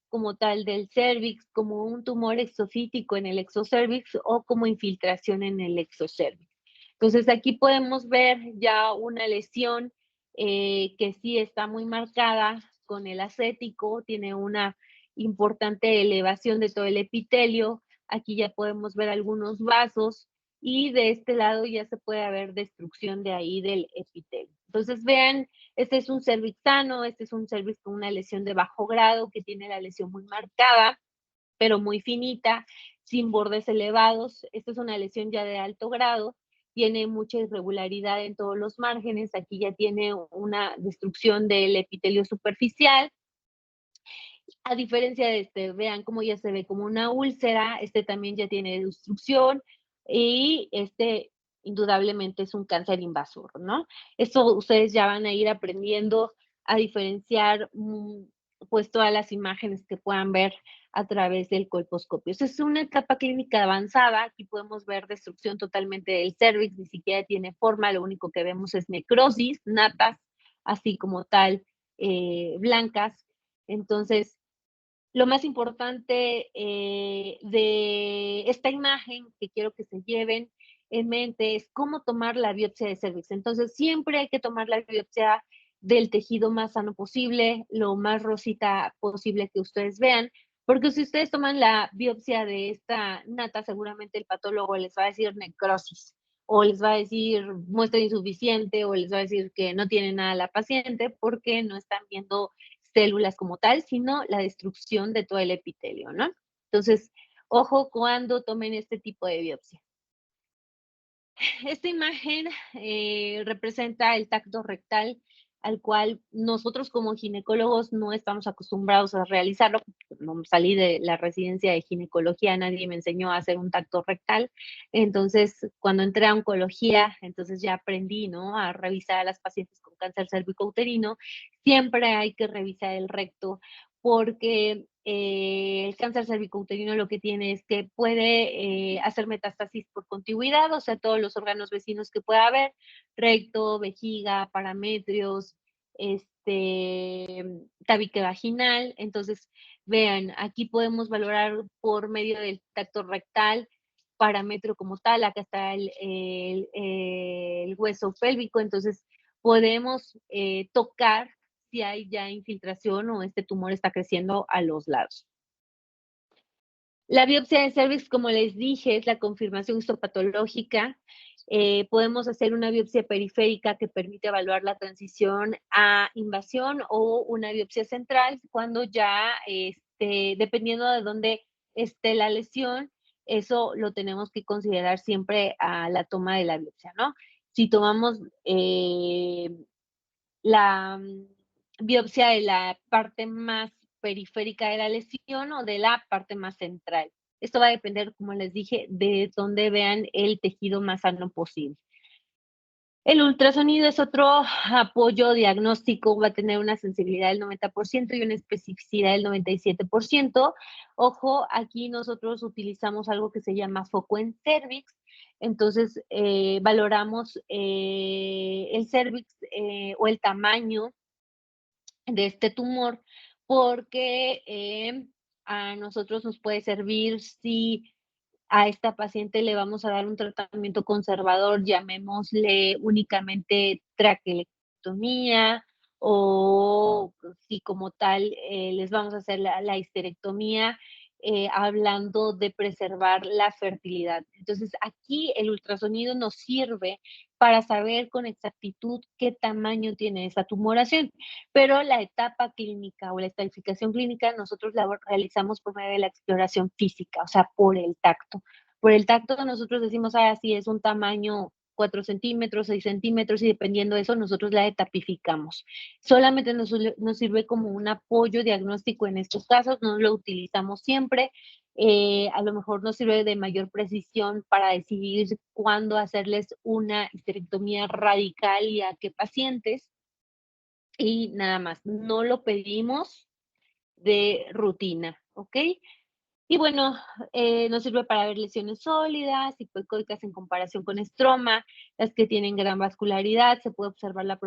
como tal del cervix, como un tumor exofítico en el exocervix o como infiltración en el exocervix. Entonces, aquí podemos ver ya una lesión que sí está muy marcada con el acético, tiene una importante elevación de todo el epitelio. Aquí ya podemos ver algunos vasos y de este lado ya se puede ver destrucción de ahí del epitelio. Entonces, vean, este es un cervix sano, este es un cervix con una lesión de bajo grado que tiene la lesión muy marcada, pero muy finita, sin bordes elevados. Esta es una lesión ya de alto grado, tiene mucha irregularidad en todos los márgenes. Aquí ya tiene una destrucción del epitelio superficial. A diferencia de este, vean cómo ya se ve como una úlcera, este también ya tiene destrucción y este indudablemente es un cáncer invasor, ¿no? Esto ustedes ya van a ir aprendiendo a diferenciar pues todas las imágenes que puedan ver a través del colposcopio. Esta es una etapa clínica avanzada, aquí podemos ver destrucción totalmente del cervix, ni siquiera tiene forma, lo único que vemos es necrosis, natas, así como tal, blancas. Entonces, lo más importante de esta imagen que quiero que se lleven en mente es cómo tomar la biopsia de cervix. Entonces, siempre hay que tomar la biopsia del tejido más sano posible, lo más rosita posible que ustedes vean, porque si ustedes toman la biopsia de esta nata, seguramente el patólogo les va a decir necrosis, o les va a decir muestra insuficiente, o les va a decir que no tiene nada la paciente, porque no están viendo células como tal, sino la destrucción de todo el epitelio, ¿no? Entonces, ojo cuando tomen este tipo de biopsia. Esta imagen representa el tacto rectal, al cual nosotros como ginecólogos no estamos acostumbrados a realizarlo. No salí de la residencia de ginecología, nadie me enseñó a hacer un tacto rectal. Entonces, cuando entré a oncología, entonces ya aprendí, ¿no?, a revisar a las pacientes con cáncer cervicouterino. Siempre hay que revisar el recto porque el cáncer cervicouterino lo que tiene es que puede hacer metástasis por contigüidad, o sea, todos los órganos vecinos que pueda haber, recto, vejiga, parametrios, tabique vaginal. Entonces, vean, aquí podemos valorar por medio del tacto rectal, parámetro como tal, acá está el hueso pélvico, entonces podemos tocar si hay ya infiltración o este tumor está creciendo a los lados. La biopsia de cervix, como les dije, es la confirmación histopatológica. Podemos hacer una biopsia periférica que permite evaluar la transición a invasión o una biopsia central cuando ya, dependiendo de dónde esté la lesión, eso lo tenemos que considerar siempre a la toma de la biopsia, ¿no? Si tomamos la biopsia de la parte más periférica de la lesión o de la parte más central. Esto va a depender, como les dije, de dónde vean el tejido más sano posible. El ultrasonido es otro apoyo diagnóstico, va a tener una sensibilidad del 90% y una especificidad del 97%. Ojo, aquí nosotros utilizamos algo que se llama foco en cervix. Entonces, valoramos el cervix o el tamaño de este tumor porque a nosotros nos puede servir si a esta paciente le vamos a dar un tratamiento conservador, llamémosle únicamente traquelectomía, o si como tal les vamos a hacer la histerectomía, hablando de preservar la fertilidad. Entonces, aquí el ultrasonido nos sirve para saber con exactitud qué tamaño tiene esa tumoración, pero la etapa clínica o la estadificación clínica nosotros la realizamos por medio de la exploración física, o sea, por el tacto. Por el tacto nosotros decimos, sí, es un tamaño 4 centímetros, 6 centímetros, y dependiendo de eso, nosotros la etapificamos. Solamente nos sirve como un apoyo diagnóstico en estos casos, no lo utilizamos siempre. A lo mejor nos sirve de mayor precisión para decidir cuándo hacerles una histerectomía radical y a qué pacientes. Y nada más, no lo pedimos de rutina, ¿ok? Y bueno, nos sirve para ver lesiones sólidas, hipoecoicas en comparación con estroma, las que tienen gran vascularidad, se puede observar la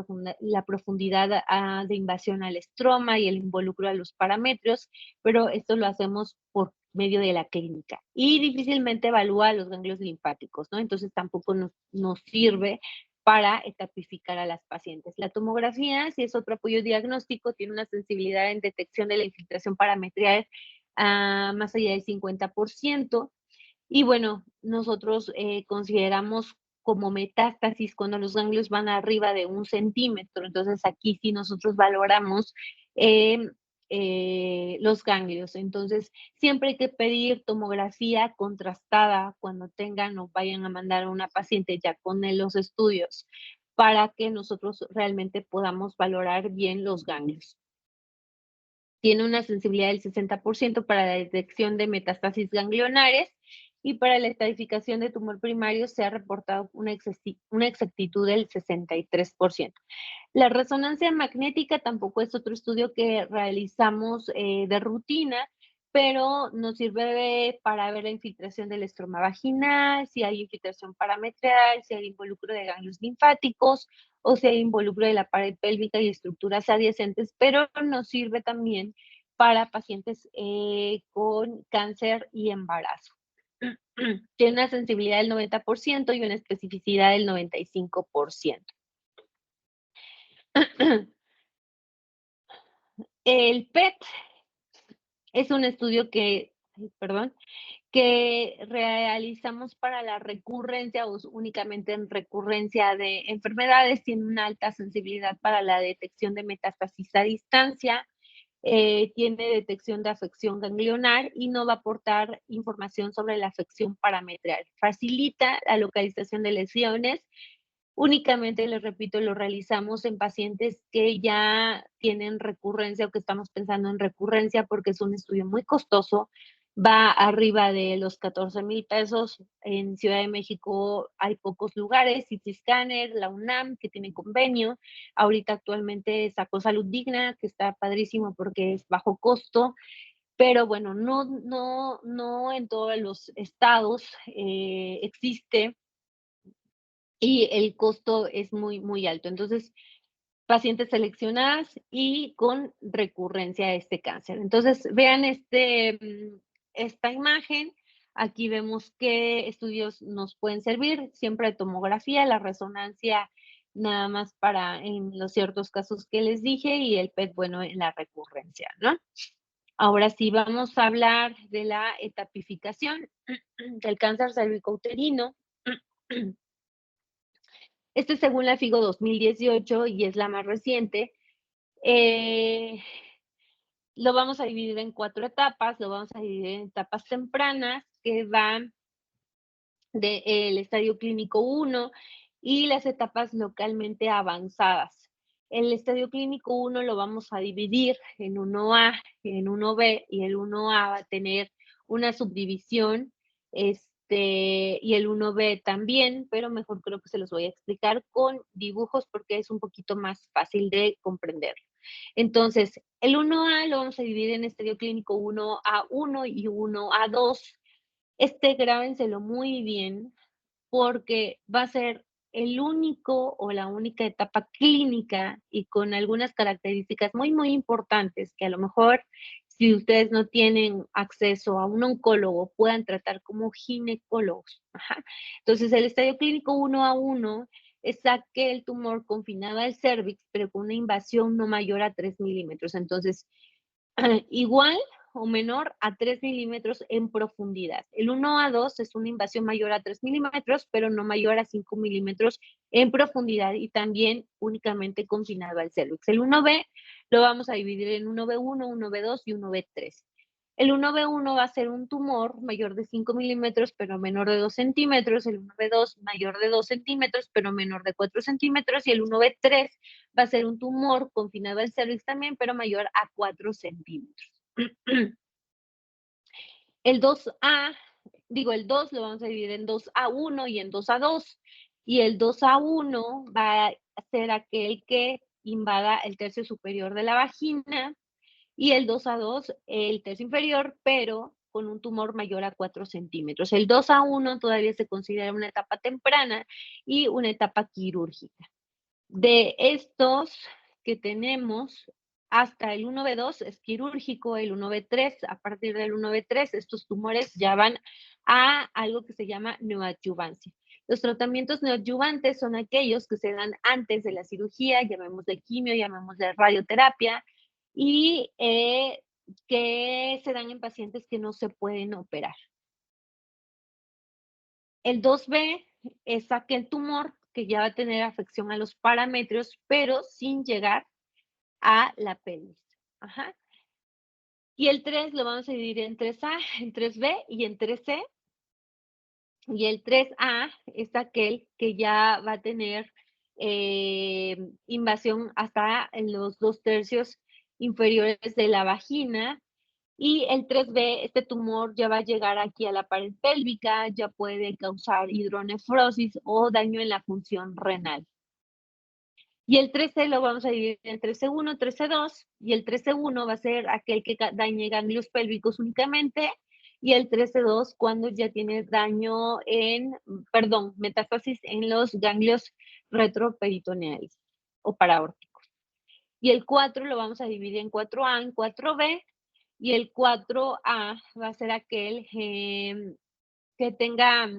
profundidad de invasión al estroma y el involucro a los parámetros, pero esto lo hacemos por medio de la clínica. Y difícilmente evalúa los ganglios linfáticos, ¿no? Entonces tampoco nos sirve para etapificar a las pacientes. La tomografía, si es otro apoyo diagnóstico, tiene una sensibilidad en detección de la infiltración parametrial más allá del 50%. Y bueno, nosotros consideramos como metástasis cuando los ganglios van arriba de 1 centímetro. Entonces aquí sí nosotros valoramos los ganglios. Entonces siempre hay que pedir tomografía contrastada cuando tengan o vayan a mandar a una paciente ya con los estudios para que nosotros realmente podamos valorar bien los ganglios. Tiene una sensibilidad del 60% para la detección de metástasis ganglionares y para la estadificación de tumor primario se ha reportado una exactitud del 63%. La resonancia magnética tampoco es otro estudio que realizamos de rutina, pero nos sirve para ver la infiltración del estroma vaginal, si hay infiltración parametrial, si hay involucro de ganglios linfáticos o si hay involucro de la pared pélvica y estructuras adyacentes, pero nos sirve también para pacientes con cáncer y embarazo. Tiene una sensibilidad del 90% y una especificidad del 95%. El PET es un estudio que realizamos para la recurrencia o únicamente en recurrencia de enfermedades. Tiene una alta sensibilidad para la detección de metástasis a distancia. Tiene detección de afección ganglionar y no va a aportar información sobre la afección parametrial. Facilita la localización de lesiones. Únicamente, les repito, lo realizamos en pacientes que ya tienen recurrencia o que estamos pensando en recurrencia porque es un estudio muy costoso. Va arriba de los 14,000 pesos. En Ciudad de México hay pocos lugares, CT Scanner, la UNAM, que tiene convenio. Ahorita actualmente sacó Salud Digna, que está padrísimo porque es bajo costo. Pero bueno, no en todos los estados existe y el costo es muy, muy alto. Entonces, pacientes seleccionadas y con recurrencia a este cáncer. Entonces, vean esta imagen. Aquí vemos qué estudios nos pueden servir. Siempre tomografía, la resonancia nada más para en los ciertos casos que les dije y el PET, bueno, en la recurrencia, ¿no? Ahora sí, vamos a hablar de la etapificación del cáncer cervicouterino. Este es según la FIGO 2018 y es la más reciente. Lo vamos a dividir en 4 etapas. Lo vamos a dividir en etapas tempranas, que van del estadio clínico 1 y las etapas localmente avanzadas. El estadio clínico 1 lo vamos a dividir en 1A, en 1B, y el 1A va a tener una subdivisión, y el 1B también, pero mejor creo que se los voy a explicar con dibujos porque es un poquito más fácil de comprender. Entonces, el 1A lo vamos a dividir en estadio clínico 1A1 y 1A2. Grábenselo muy bien porque va a ser el único o la única etapa clínica y con algunas características muy, muy importantes que a lo mejor si ustedes no tienen acceso a un oncólogo puedan tratar como ginecólogos. Ajá. Entonces, el estadio clínico 1A1 es aquel tumor confinado al cérvix, pero con una invasión no mayor a 3 milímetros. Entonces, igual o menor a 3 milímetros en profundidad. El 1A2 es una invasión mayor a 3 milímetros, pero no mayor a 5 milímetros en profundidad y también únicamente confinado al cérvix. El 1B lo vamos a dividir en 1B1, 1B2 y 1B3. El 1B1 va a ser un tumor mayor de 5 milímetros, pero menor de 2 centímetros. El 1B2 mayor de 2 centímetros, pero menor de 4 centímetros. Y el 1B3 va a ser un tumor confinado al cervix también, pero mayor a 4 centímetros. El 2A, el 2 lo vamos a dividir en 2A1 y en 2A2. Y el 2A1 va a ser aquel que invada el tercio superior de la vagina. Y el 2A2, el tercio inferior, pero con un tumor mayor a 4 centímetros. El 2A1 todavía se considera una etapa temprana y una etapa quirúrgica. De estos que tenemos, hasta el 1B2 es quirúrgico, el 1B3, a partir del 1B3, estos tumores ya van a algo que se llama neoadyuvancia. Los tratamientos neoadyuvantes son aquellos que se dan antes de la cirugía, llamémosle quimio, llamémosle radioterapia, y que se dan en pacientes que no se pueden operar. El 2B es aquel tumor que ya va a tener afección a los parametrios, pero sin llegar a la pelvis. Ajá. Y el 3 lo vamos a dividir en 3A, en 3B y en 3C. Y el 3A es aquel que ya va a tener invasión hasta en los 2/3 inferiores de la vagina. Y el 3B, este tumor ya va a llegar aquí a la pared pélvica, ya puede causar hidronefrosis o daño en la función renal. Y el 3C lo vamos a dividir en 3C1, 3C2, y el 3C1 va a ser aquel que dañe ganglios pélvicos únicamente, y el 3C2 cuando ya tiene daño metástasis en los ganglios retroperitoneales o paraórticos. Y el 4 lo vamos a dividir en 4A, en 4B, y el 4A va a ser aquel que tenga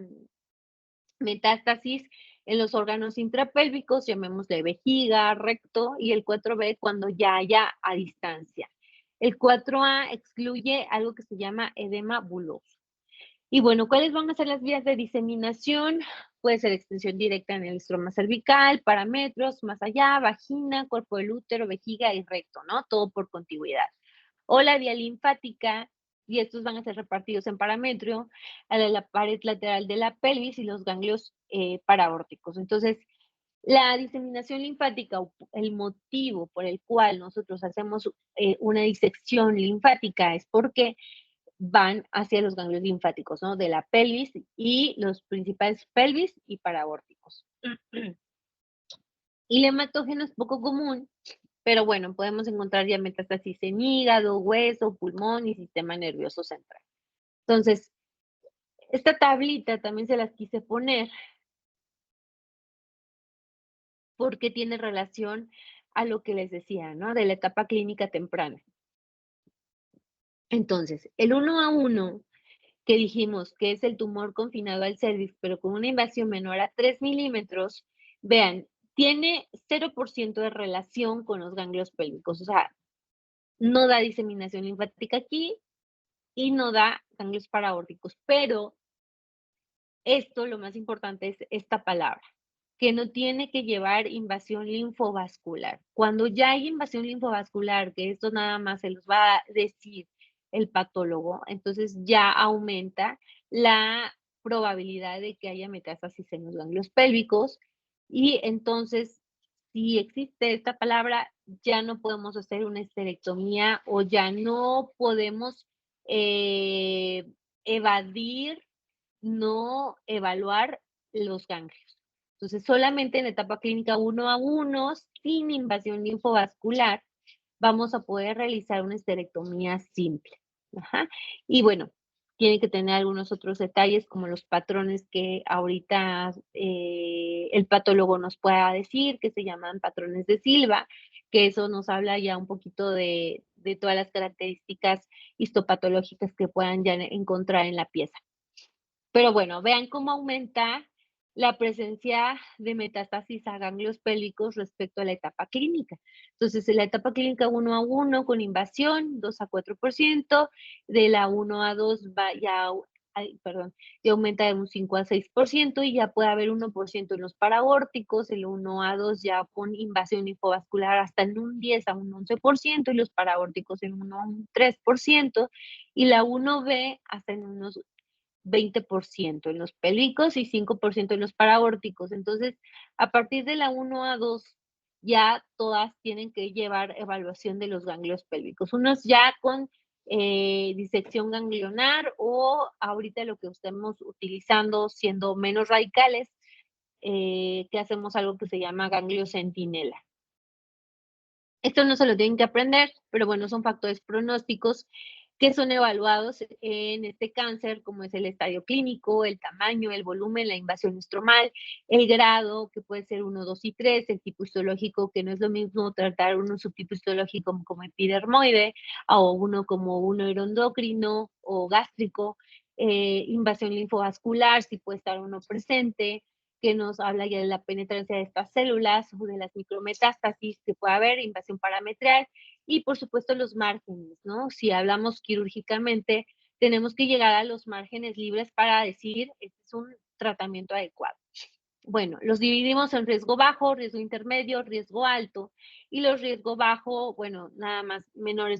metástasis en los órganos intrapélvicos, llamémosle vejiga, recto, y el 4B cuando ya haya a distancia. El 4A excluye algo que se llama edema buloso. Y bueno, ¿cuáles van a ser las vías de diseminación? Puede ser extensión directa en el estroma cervical, parametros, más allá, vagina, cuerpo del útero, vejiga y recto, ¿no? Todo por contigüidad. O la vía linfática, y estos van a ser repartidos en parametrio, a la pared lateral de la pelvis y los ganglios paraórticos. Entonces, la diseminación linfática, el motivo por el cual nosotros hacemos una disección linfática es porque van hacia los ganglios linfáticos, ¿no? De la pelvis y los principales pelvis y paraórticos. Y el hematógeno es poco común, pero bueno, podemos encontrar ya metástasis en hígado, hueso, pulmón y sistema nervioso central. Entonces, esta tablita también se las quise poner porque tiene relación a lo que les decía, ¿no? De la etapa clínica temprana. Entonces, el 1A1, que dijimos que es el tumor confinado al cervix, pero con una invasión menor a 3 milímetros, vean, tiene 0% de relación con los ganglios pélvicos, o sea, no da diseminación linfática aquí y no da ganglios paraórticos, pero esto, lo más importante es esta palabra, que no tiene que llevar invasión linfovascular. Cuando ya hay invasión linfovascular, que esto nada más se los va a decir el patólogo, entonces ya aumenta la probabilidad de que haya metástasis en los ganglios pélvicos y entonces si existe esta palabra ya no podemos hacer una esterectomía o ya no podemos evadir, no evaluar los ganglios. Entonces, solamente en la etapa clínica 1A1, sin invasión linfovascular, vamos a poder realizar una esterectomía simple. Ajá. Y bueno, tiene que tener algunos otros detalles como los patrones que ahorita el patólogo nos pueda decir, que se llaman patrones de Silva, que eso nos habla ya un poquito de todas las características histopatológicas que puedan ya encontrar en la pieza. Pero bueno, vean cómo aumenta la presencia de metástasis a ganglios pélvicos respecto a la etapa clínica. Entonces, en la etapa clínica 1A1 con invasión, 2 a 4%, de la 1A2 va ya y aumenta de un 5 a 6%, y ya puede haber 1% en los paraórticos, el 1A2 ya con invasión linfovascular hasta en un 10 a un 11%, y los paraórticos en un 3%, y la 1B hasta en unos 20% en los pélvicos y 5% en los paraórticos. Entonces, a partir de la 1A2, ya todas tienen que llevar evaluación de los ganglios pélvicos. Unos ya con disección ganglionar, o ahorita lo que estemos utilizando siendo menos radicales, que hacemos algo que se llama ganglio centinela. Esto no se lo tienen que aprender, pero bueno, son factores pronósticos que son evaluados en este cáncer, como es el estadio clínico, el tamaño, el volumen, la invasión estromal, el grado, que puede ser 1, 2 y 3, el tipo histológico, que no es lo mismo tratar un subtipo histológico como epidermoide, o uno como un neuroendocrino o gástrico, invasión linfovascular, si puede estar uno presente, que nos habla ya de la penetrancia de estas células o de las micrometástasis que puede haber, invasión parametrial, y por supuesto los márgenes, ¿no? Si hablamos quirúrgicamente, tenemos que llegar a los márgenes libres para decir, este es un tratamiento adecuado. Bueno, los dividimos en riesgo bajo, riesgo intermedio, riesgo alto, y los riesgo bajo, bueno, nada más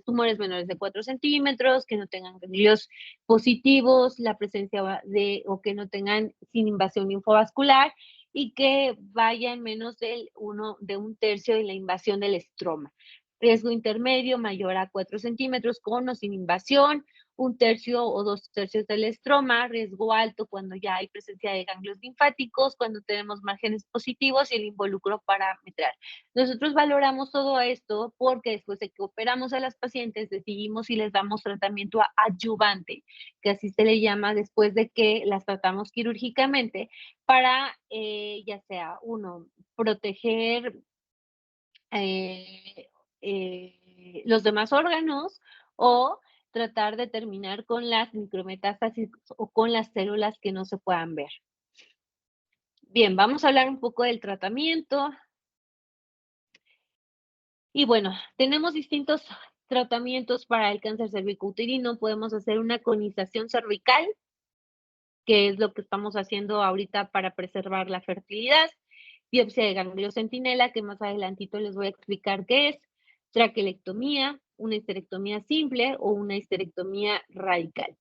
tumores menores de 4 centímetros, que no tengan ganglios positivos, la presencia de, o que no tengan sin invasión linfovascular, y que vayan menos de un tercio de la invasión del estroma. Riesgo intermedio mayor a 4 centímetros con o sin invasión, 1/3 o 2/3 del estroma. Riesgo alto cuando ya hay presencia de ganglios linfáticos, cuando tenemos márgenes positivos y el involucro parametral. Nosotros valoramos todo esto porque después de que operamos a las pacientes, decidimos si les damos tratamiento adyuvante, que así se le llama después de que las tratamos quirúrgicamente, para ya sea proteger los demás órganos, o tratar de terminar con las micrometástasis o con las células que no se puedan ver. Bien, vamos a hablar un poco del tratamiento. Y bueno, tenemos distintos tratamientos para el cáncer cervicouterino. Podemos hacer una conización cervical, que es lo que estamos haciendo ahorita para preservar la fertilidad. Biopsia de ganglio centinela, que más adelantito les voy a explicar qué es. Traquelectomía, una histerectomía simple o una histerectomía radical.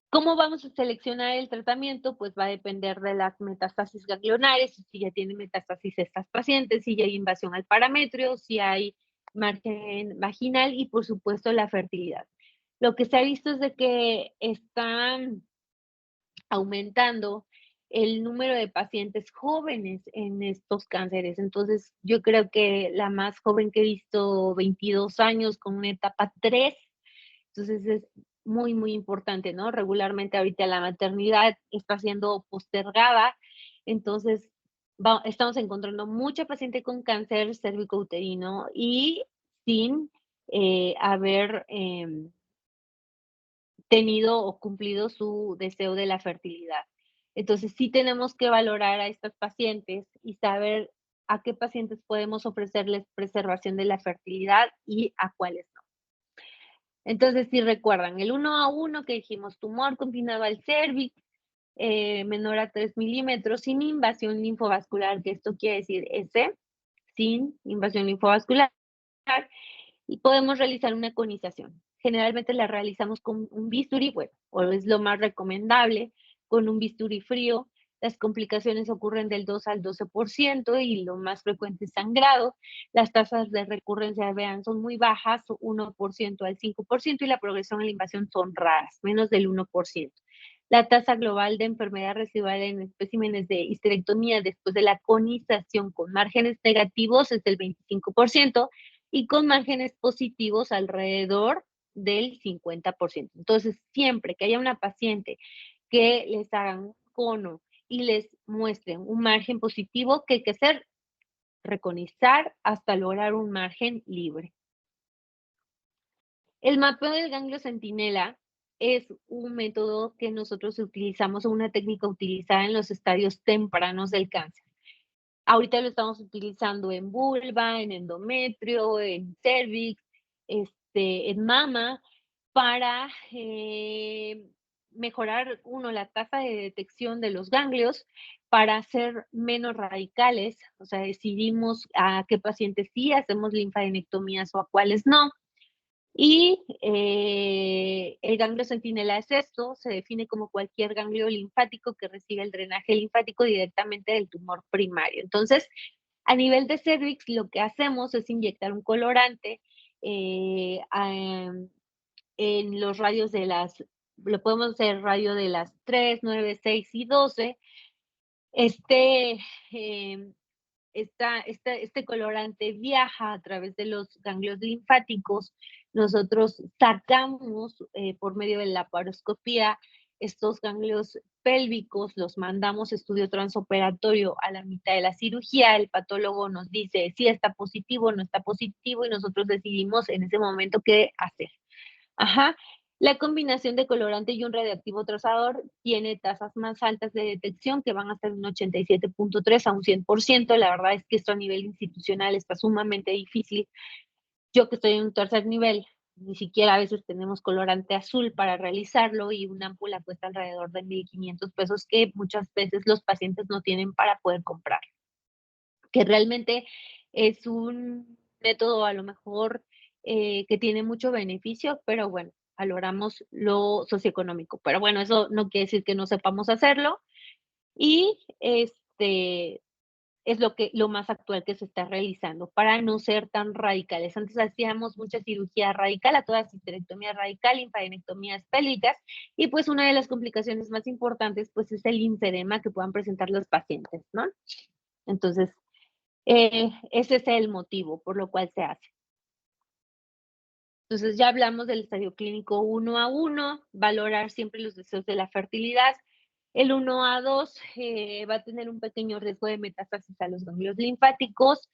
¿Cómo vamos a seleccionar el tratamiento? Pues va a depender de las metástasis ganglionares, si ya tienen metástasis estas pacientes, si ya hay invasión al parametrio, si hay margen vaginal y por supuesto la fertilidad. Lo que se ha visto es de que están aumentando el número de pacientes jóvenes en estos cánceres. Entonces, yo creo que la más joven que he visto, 22 años, con una etapa 3. Entonces, es muy, muy importante, ¿no? Regularmente ahorita la maternidad está siendo postergada. Entonces, estamos encontrando mucha paciente con cáncer cervicouterino y sin haber tenido o cumplido su deseo de la fertilidad. Entonces, sí tenemos que valorar a estas pacientes y saber a qué pacientes podemos ofrecerles preservación de la fertilidad y a cuáles no. Entonces, si recuerdan, el 1A1 que dijimos, tumor confinado al cérvix, menor a 3 milímetros, sin invasión linfovascular, que esto quiere decir ese, sin invasión linfovascular, y podemos realizar una conización. Generalmente la realizamos con un bisturí, bueno, o es lo más recomendable, con un bisturí frío. Las complicaciones ocurren del 2 al 12% y lo más frecuente es sangrado. Las tasas de recurrencia, vean, son muy bajas, 1% al 5%, y la progresión a la invasión son raras, menos del 1%. La tasa global de enfermedad residual en especímenes de histerectomía después de la conización con márgenes negativos es del 25%, y con márgenes positivos alrededor del 50%. Entonces, siempre que haya una paciente que les hagan un cono y les muestren un margen positivo, ¿qué hay que hacer? Reconizar hasta lograr un margen libre. El mapeo del ganglio centinela es un método que nosotros utilizamos, o una técnica utilizada en los estadios tempranos del cáncer. Ahorita lo estamos utilizando en vulva, en endometrio, en cervix, en mama, para mejorar, uno, la tasa de detección de los ganglios para ser menos radicales, o sea, decidimos a qué pacientes sí hacemos linfadenectomías o a cuáles no. Y el ganglio centinela es esto, se define como cualquier ganglio linfático que recibe el drenaje linfático directamente del tumor primario. Entonces, a nivel de cervix, lo que hacemos es inyectar un colorante en los radios de lo podemos hacer radio de las 3, 9, 6 y 12. Este, eh, este colorante viaja a través de los ganglios linfáticos. Nosotros sacamos por medio de la laparoscopía estos ganglios pélvicos, los mandamos a estudio transoperatorio a la mitad de la cirugía. El patólogo nos dice si está positivo, no está positivo, y nosotros decidimos en ese momento qué hacer. Ajá. La combinación de colorante y un radioactivo trazador tiene tasas más altas de detección, que van hasta un 87.3 a un 100%. La verdad es que esto a nivel institucional está sumamente difícil. Yo que estoy en un tercer nivel, ni siquiera a veces tenemos colorante azul para realizarlo, y una ámpula cuesta alrededor de 1,500 pesos, que muchas veces los pacientes no tienen para poder comprar. Que realmente es un método a lo mejor que tiene mucho beneficio, pero bueno, valoramos lo socioeconómico. Pero bueno, eso no quiere decir que no sepamos hacerlo, y es lo más actual que se está realizando para no ser tan radicales. Antes hacíamos mucha cirugía radical, a toda histerectomía radical, linfadenectomías pélvicas, y pues una de las complicaciones más importantes pues es el linfedema que puedan presentar los pacientes, ¿no? Entonces, ese es el motivo por lo cual se hace. Entonces, ya hablamos del estadio clínico 1A1, valorar siempre los deseos de la fertilidad. El 1A2 va a tener un pequeño riesgo de metástasis a los ganglios linfáticos.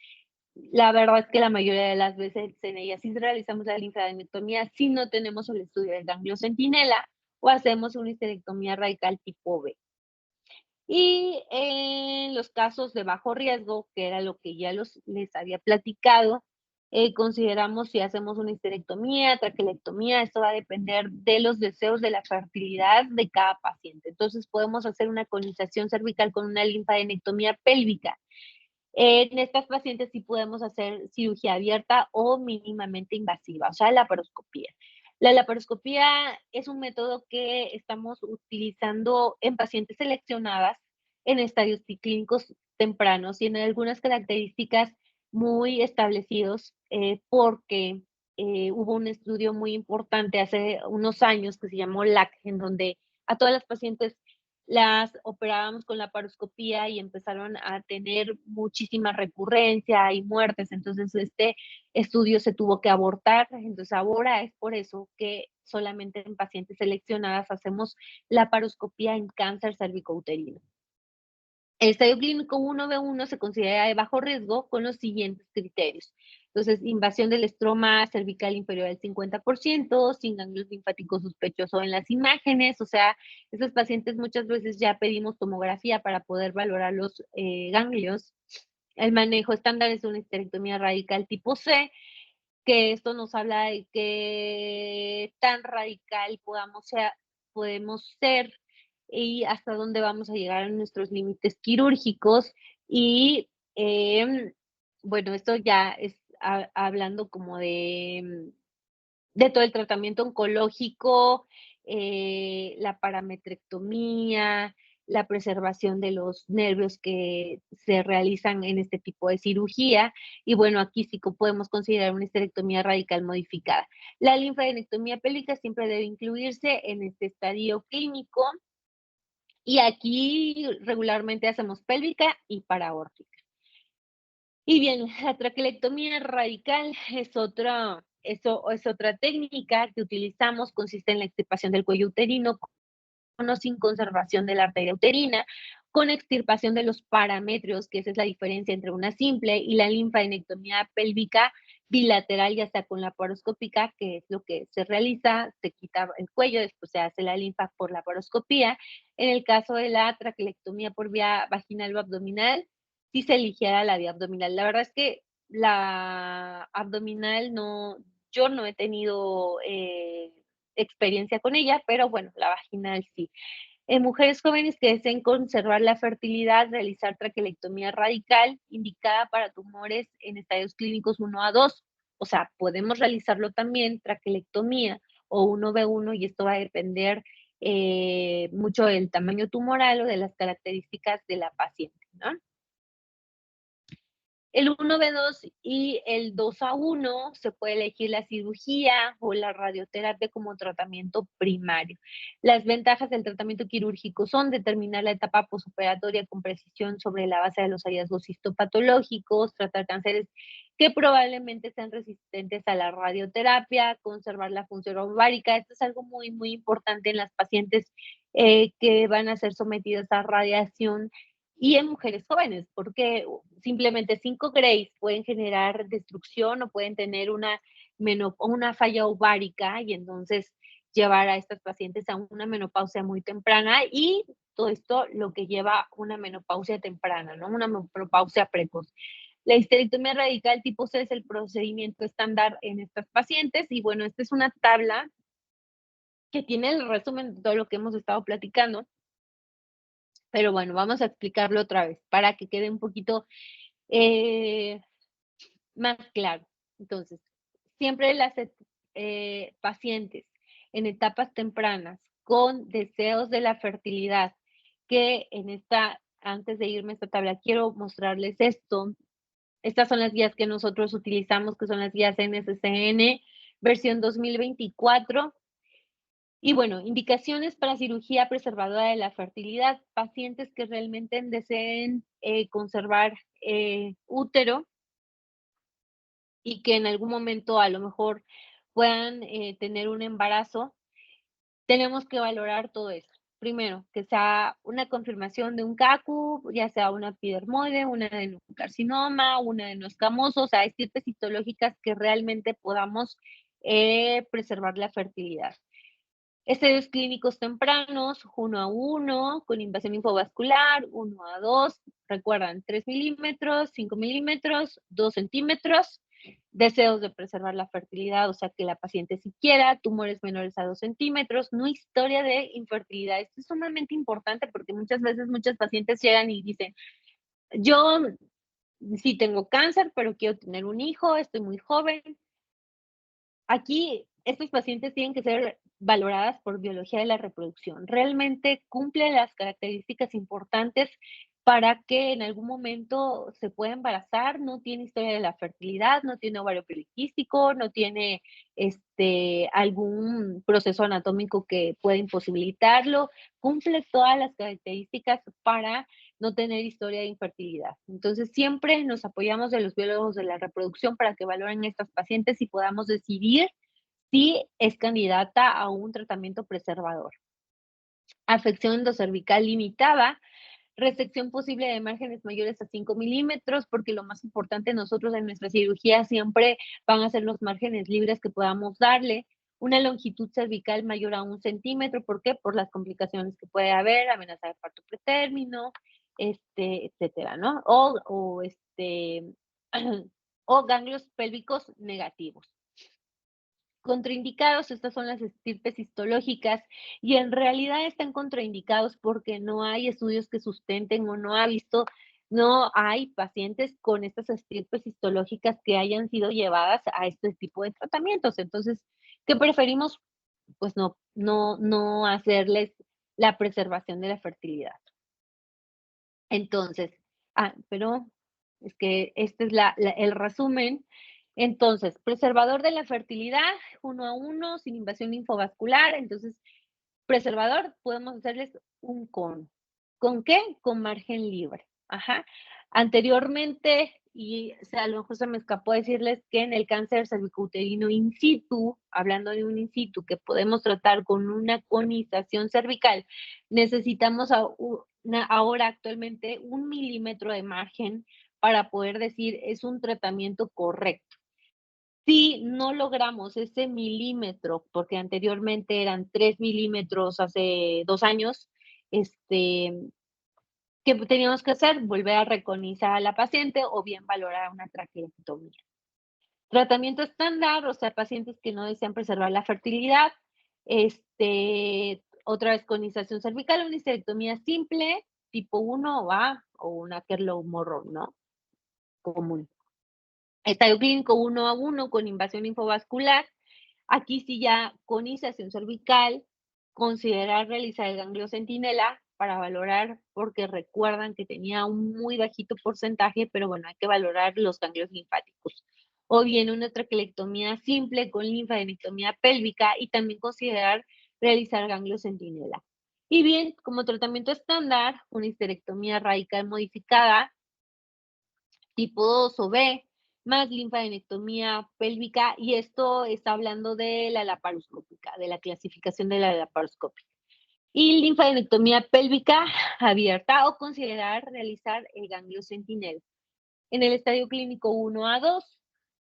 La verdad es que la mayoría de las veces en ella sí realizamos la linfadenectomía si no tenemos el estudio del ganglio centinela, o hacemos una histerectomía radical tipo B. Y en los casos de bajo riesgo, que era lo que ya les había platicado, consideramos si hacemos una histerectomía, traquelectomía. Esto va a depender de los deseos de la fertilidad de cada paciente. Entonces podemos hacer una colonización cervical con una linfadenectomía pélvica. En estas pacientes sí podemos hacer cirugía abierta o mínimamente invasiva, o sea, laparoscopía. La laparoscopía es un método que estamos utilizando en pacientes seleccionadas en estadios clínicos tempranos y en algunas características muy establecidos, porque hubo un estudio muy importante hace unos años que se llamó LAC, en donde a todas las pacientes las operábamos con laparoscopía y empezaron a tener muchísima recurrencia y muertes. Entonces, este estudio se tuvo que abortar. Entonces, ahora es por eso que solamente en pacientes seleccionadas hacemos laparoscopía en cáncer cervicouterino. El estadio clínico 1B1 se considera de bajo riesgo con los siguientes criterios. Entonces, invasión del estroma cervical inferior al 50%, sin ganglios linfáticos sospechosos en las imágenes. O sea, esos pacientes muchas veces ya pedimos tomografía para poder valorar los ganglios. El manejo estándar es una histerectomía radical tipo C, que esto nos habla de qué tan radical podemos ser y hasta dónde vamos a llegar en nuestros límites quirúrgicos. Y bueno, esto ya es hablando como de todo el tratamiento oncológico, la parametrectomía, la preservación de los nervios que se realizan en este tipo de cirugía. Y bueno, aquí sí podemos considerar una histerectomía radical modificada. La linfadenectomía pélvica siempre debe incluirse en este estadio clínico, y aquí regularmente hacemos pélvica y paraórtica. Y bien, la traquelectomía radical es otra técnica que utilizamos. Consiste en la extirpación del cuello uterino con o sin conservación de la arteria uterina, con extirpación de los parametrios, que esa es la diferencia entre una simple y la linfadenectomía pélvica bilateral, ya sea con laparoscópica, que es lo que se realiza, se quita el cuello, después se hace la linfa por laparoscopía. En el caso de la traquelectomía por vía vaginal o abdominal, si se eligiera la vía abdominal. La verdad es que la abdominal yo no he tenido experiencia con ella, pero bueno, la vaginal sí. En mujeres jóvenes que deseen conservar la fertilidad, realizar traquelectomía radical indicada para tumores en estadios clínicos 1 a 2. O sea, podemos realizarlo también, traquelectomía o 1B1, y esto va a depender mucho del tamaño tumoral o de las características de la paciente, ¿no? El 1B2 y el 2A1 se puede elegir la cirugía o la radioterapia como tratamiento primario. Las ventajas del tratamiento quirúrgico son determinar la etapa posoperatoria con precisión sobre la base de los hallazgos histopatológicos, tratar cánceres que probablemente sean resistentes a la radioterapia, conservar la función ovárica. Esto es algo muy, muy importante en las pacientes que van a ser sometidas a radiación y en mujeres jóvenes, porque simplemente 5 Grays pueden generar destrucción o pueden tener una falla ovárica y entonces llevar a estas pacientes a una menopausia muy temprana, y todo esto lo que lleva a una menopausia temprana, ¿no? Una menopausia precoz. La histerectomía radical tipo C es el procedimiento estándar en estas pacientes y bueno, esta es una tabla que tiene el resumen de todo lo que hemos estado platicando. Pero bueno, vamos a explicarlo otra vez para que quede un poquito más claro. Entonces, siempre las pacientes en etapas tempranas con deseos de la fertilidad, que antes de irme a esta tabla, quiero mostrarles esto. Estas son las guías que nosotros utilizamos, que son las guías NSCN, versión 2024. Y bueno, indicaciones para cirugía preservadora de la fertilidad, pacientes que realmente deseen conservar útero y que en algún momento a lo mejor puedan tener un embarazo, tenemos que valorar todo eso. Primero, que sea una confirmación de un CACU, ya sea una epidermoide, una adenocarcinoma, una adenoscamoso, o sea, estirpes histológicas que realmente podamos preservar la fertilidad. Estadios clínicos tempranos, 1 a 1, con invasión linfovascular, 1 a 2, recuerdan, 3 milímetros, 5 milímetros, 2 centímetros, deseos de preservar la fertilidad, o sea, que la paciente si quiera, tumores menores a 2 centímetros, no historia de infertilidad. Esto es sumamente importante porque muchas veces muchas pacientes llegan y dicen, yo sí tengo cáncer, pero quiero tener un hijo, estoy muy joven. Aquí, estos pacientes tienen que ser valoradas por biología de la reproducción. Realmente cumple las características importantes para que en algún momento se pueda embarazar, no tiene historia de la fertilidad, no tiene ovario poliquístico, no tiene algún proceso anatómico que pueda imposibilitarlo, cumple todas las características para no tener historia de infertilidad. Entonces, siempre nos apoyamos de los biólogos de la reproducción para que valoren a estas pacientes y podamos decidir si es candidata a un tratamiento preservador. Afección endocervical limitada, resección posible de márgenes mayores a 5 milímetros, porque lo más importante nosotros en nuestra cirugía siempre van a ser los márgenes libres que podamos darle. Una longitud cervical mayor a 1 centímetro, ¿por qué? Por las complicaciones que puede haber, amenaza de parto pretérmino, etcétera, ¿no? O ganglios pélvicos negativos. Contraindicados, estas son las estirpes histológicas y en realidad están contraindicados porque no hay estudios que sustenten o no hay pacientes con estas estirpes histológicas que hayan sido llevadas a este tipo de tratamientos. Entonces, ¿qué preferimos? Pues no hacerles la preservación de la fertilidad. Entonces, pero es que este es el resumen. Entonces, preservador de la fertilidad, 1 a 1, sin invasión linfovascular. Entonces, preservador, podemos hacerles un con. ¿Con qué? Con margen libre. Ajá. Anteriormente, y a lo mejor se me escapó decirles que en el cáncer cervicouterino in situ, hablando de un in situ que podemos tratar con una conización cervical, necesitamos ahora actualmente 1 milímetro de margen para poder decir es un tratamiento correcto. Si no logramos ese milímetro, porque anteriormente eran 3 milímetros hace 2 años, ¿qué teníamos que hacer? Volver a reconizar a la paciente o bien valorar una traqueotomía. Tratamiento estándar, o sea, pacientes que no desean preservar la fertilidad, Otra vez conización cervical, una histerectomía simple, tipo 1A o una Kerlow-Morrow, ¿no? Común. Estadio clínico 1A1 con invasión linfovascular. Aquí sí ya conización cervical, considerar realizar el ganglio centinela para valorar, porque recuerdan que tenía un muy bajito porcentaje, pero bueno, hay que valorar los ganglios linfáticos. O bien una traquelectomía simple con linfadenectomía pélvica y también considerar realizar ganglio centinela. Y bien, como tratamiento estándar, una histerectomía radical modificada, tipo 2 o B, más linfadenectomía pélvica, y esto está hablando de la laparoscópica, de la clasificación de la laparoscópica. Y linfadenectomía pélvica abierta o considerar realizar el ganglio centinela. En el estadio clínico 1A2,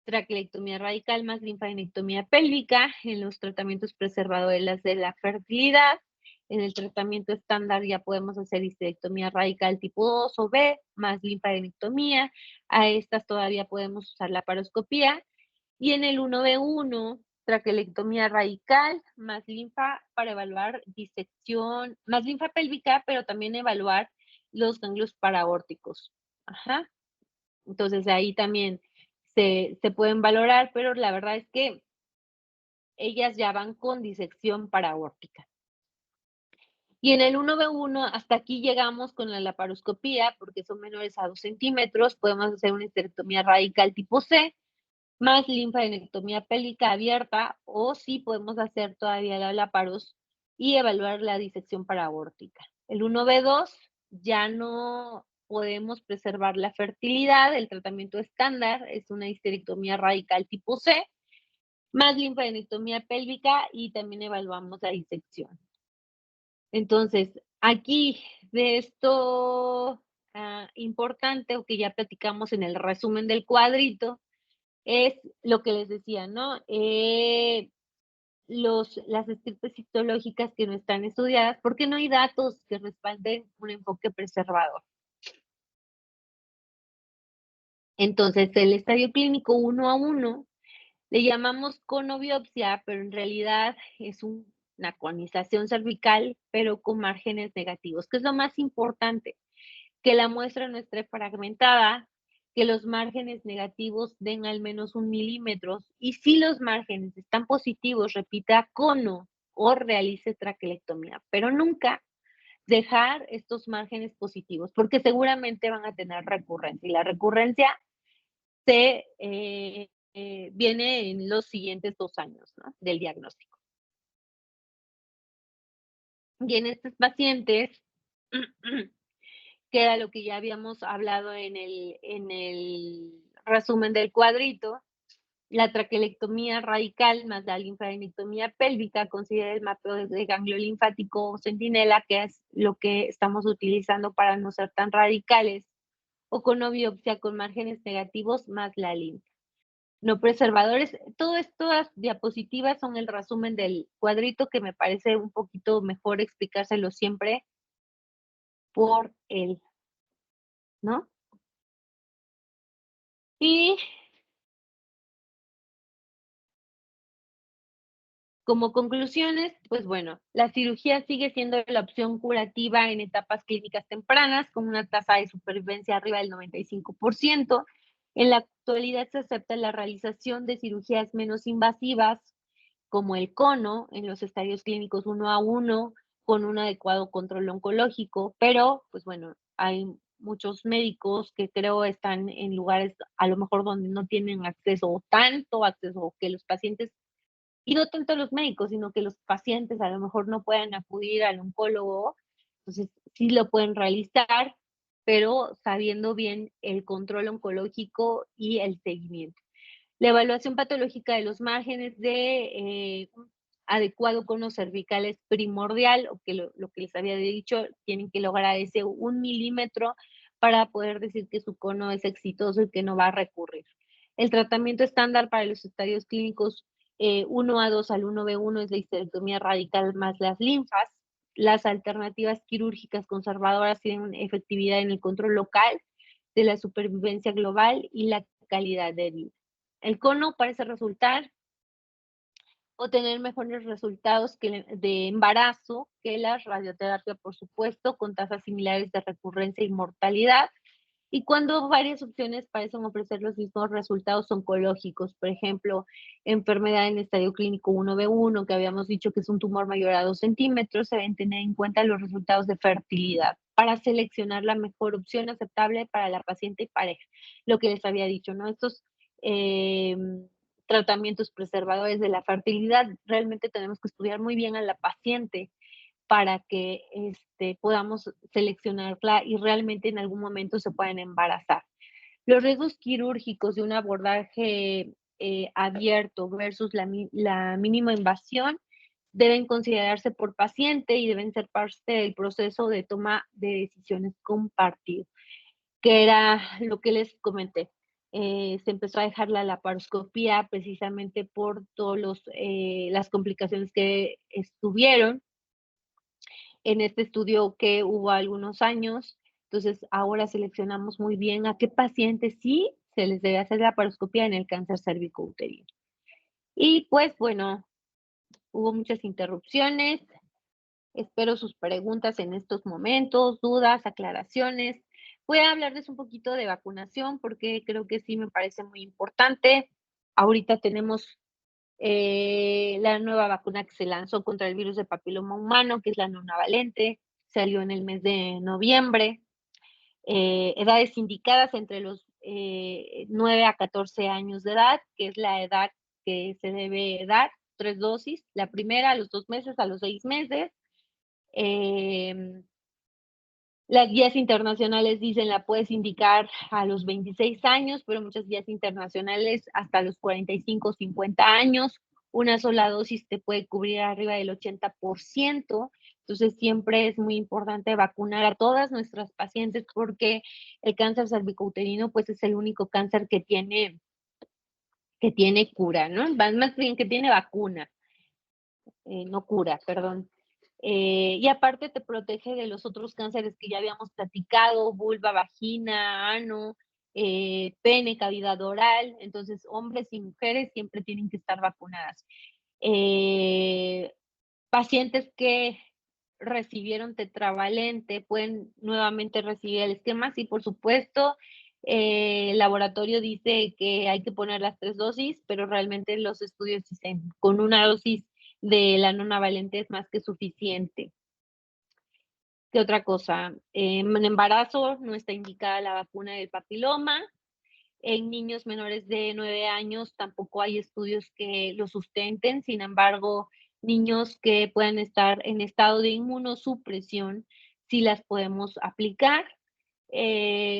traquelectomía radical más linfadenectomía pélvica. En los tratamientos preservadores de la fertilidad, en el tratamiento estándar ya podemos hacer histerectomía radical tipo 2 o B, más linfadenectomía. A estas todavía podemos usar la laparoscopía. Y en el 1B1, traquelectomía radical, más linfa para evaluar disección, más linfa pélvica, pero también evaluar los ganglios paraórticos. Ajá. Entonces ahí también se pueden valorar, pero la verdad es que ellas ya van con disección paraórtica. Y en el 1B1, hasta aquí llegamos con la laparoscopía, porque son menores a 2 centímetros, podemos hacer una histerectomía radical tipo C, más linfadenectomía pélvica abierta, o sí podemos hacer todavía la laparos y evaluar la disección paraórtica. El 1B2 ya no podemos preservar la fertilidad, el tratamiento estándar es una histerectomía radical tipo C, más linfadenectomía pélvica y también evaluamos la disección. Entonces, aquí de esto importante, o que ya platicamos en el resumen del cuadrito, es lo que les decía, ¿no? Las estirpes histológicas que no están estudiadas, porque no hay datos que respalden un enfoque preservador. Entonces, el estadio clínico 1A1 le llamamos conobiopsia, pero en realidad es una conización cervical, pero con márgenes negativos, que es lo más importante, que la muestra no esté fragmentada, que los márgenes negativos den al menos 1 milímetro, y si los márgenes están positivos, repita cono o realice traquelectomía, pero nunca dejar estos márgenes positivos, porque seguramente van a tener recurrencia, y la recurrencia se viene en los siguientes 2 años, ¿no?, del diagnóstico. Y en estos pacientes, que era lo que ya habíamos hablado en el resumen del cuadrito, la traquelectomía radical más la linfadenectomía pélvica considera el mapeo de ganglio linfático centinela, que es lo que estamos utilizando para no ser tan radicales, o conobiopsia con márgenes negativos más la linfa. No preservadores, todas estas diapositivas son el resumen del cuadrito, que me parece un poquito mejor explicárselo siempre por él, ¿no? Y como conclusiones, pues bueno, la cirugía sigue siendo la opción curativa en etapas clínicas tempranas, con una tasa de supervivencia arriba del 95%. En la actualidad se acepta la realización de cirugías menos invasivas, como el cono, en los estadios clínicos 1A1, con un adecuado control oncológico, pero pues bueno, hay muchos médicos que creo están en lugares a lo mejor donde no tienen acceso, tanto acceso, que los pacientes, y no tanto los médicos, sino que los pacientes a lo mejor no puedan acudir al oncólogo, entonces sí lo pueden realizar, pero sabiendo bien el control oncológico y el seguimiento. La evaluación patológica de los márgenes de adecuado cono cervical es primordial, o que lo que les había dicho, tienen que lograr ese 1 milímetro para poder decir que su cono es exitoso y que no va a recurrir. El tratamiento estándar para los estadios clínicos 1A2 al 1B1 es la histerectomía radical más las linfas. Las alternativas quirúrgicas conservadoras tienen efectividad en el control local de la supervivencia global y la calidad de vida. El cono parece resultar o tener mejores resultados de embarazo que la radioterapia, por supuesto, con tasas similares de recurrencia y mortalidad. Y cuando varias opciones parecen ofrecer los mismos resultados oncológicos, por ejemplo, enfermedad en estadio clínico 1B1, que habíamos dicho que es un tumor mayor a 2 centímetros, se deben tener en cuenta los resultados de fertilidad para seleccionar la mejor opción aceptable para la paciente y pareja. Lo que les había dicho, ¿no? Estos tratamientos preservadores de la fertilidad, realmente tenemos que estudiar muy bien a la paciente para que podamos seleccionarla y realmente en algún momento se puedan embarazar. Los riesgos quirúrgicos de un abordaje abierto versus la mínima invasión deben considerarse por paciente y deben ser parte del proceso de toma de decisiones compartido, que era lo que les comenté. Se empezó a dejar la laparoscopía precisamente por todas las complicaciones que estuvieron en este estudio que hubo algunos años. Entonces, ahora seleccionamos muy bien a qué pacientes sí se les debe hacer la laparoscopia en el cáncer cervicouterino. Y pues, bueno, hubo muchas interrupciones. Espero sus preguntas en estos momentos, dudas, aclaraciones. Voy a hablarles un poquito de vacunación porque creo que sí me parece muy importante. Ahorita tenemos la nueva vacuna que se lanzó contra el virus de papiloma humano, que es la nonavalente, salió en el mes de noviembre. Edades indicadas entre los 9 a 14 años de edad, que es la edad que se debe dar, 3 dosis, la primera a los 2 meses, a los 6 meses. Las guías internacionales dicen la puedes indicar a los 26 años, pero muchas guías internacionales hasta los 45 o 50 años. Una sola dosis te puede cubrir arriba del 80%. Entonces siempre es muy importante vacunar a todas nuestras pacientes porque el cáncer cervicouterino pues es el único cáncer que tiene cura, ¿no? Más bien que tiene vacuna, no cura, perdón. Y aparte te protege de los otros cánceres que ya habíamos platicado, vulva, vagina, ano, pene, cavidad oral. Entonces, hombres y mujeres siempre tienen que estar vacunadas. Pacientes que recibieron tetravalente pueden nuevamente recibir el esquema, sí, por supuesto. El laboratorio dice que hay que poner las 3 dosis, pero realmente los estudios dicen con una dosis de la nonavalente es más que suficiente. ¿Qué otra cosa? En embarazo no está indicada la vacuna del papiloma. En niños menores de 9 años tampoco hay estudios que lo sustenten. Sin embargo, niños que puedan estar en estado de inmunosupresión, sí las podemos aplicar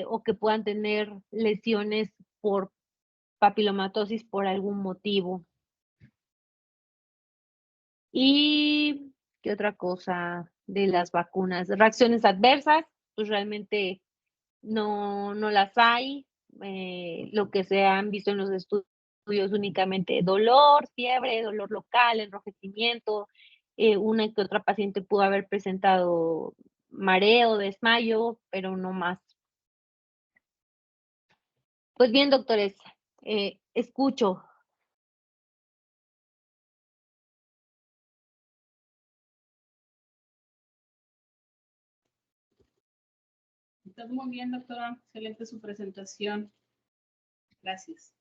o que puedan tener lesiones por papilomatosis por algún motivo. ¿Y qué otra cosa de las vacunas? Reacciones adversas, pues realmente no las hay. Lo que se han visto en los estudios únicamente dolor, fiebre, dolor local, enrojecimiento. Una que otra paciente pudo haber presentado mareo, desmayo, pero no más. Pues bien, doctores, escucho. Estás muy bien, doctora. Excelente su presentación. Gracias.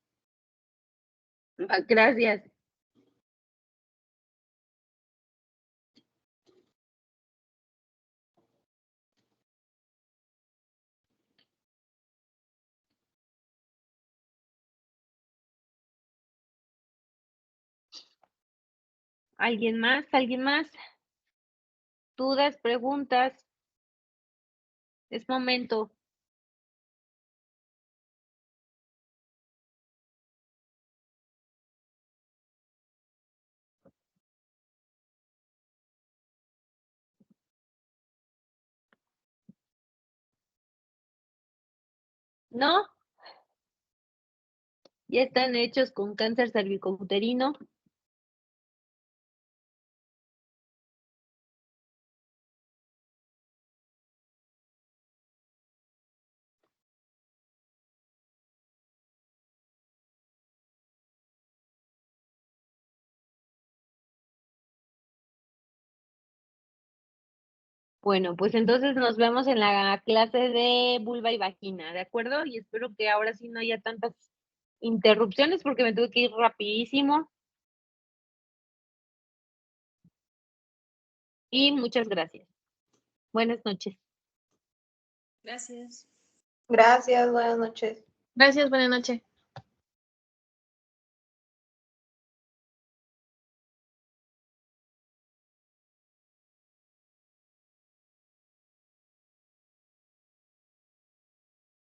Gracias. ¿Alguien más? ¿Alguien más? ¿Dudas, preguntas? Es momento. ¿No? Ya están hechos con cáncer cervicouterino. Bueno, pues entonces nos vemos en la clase de vulva y vagina, ¿de acuerdo? Y espero que ahora sí no haya tantas interrupciones porque me tuve que ir rapidísimo. Y muchas gracias. Buenas noches. Gracias. Gracias, buenas noches. Gracias, buenas noches.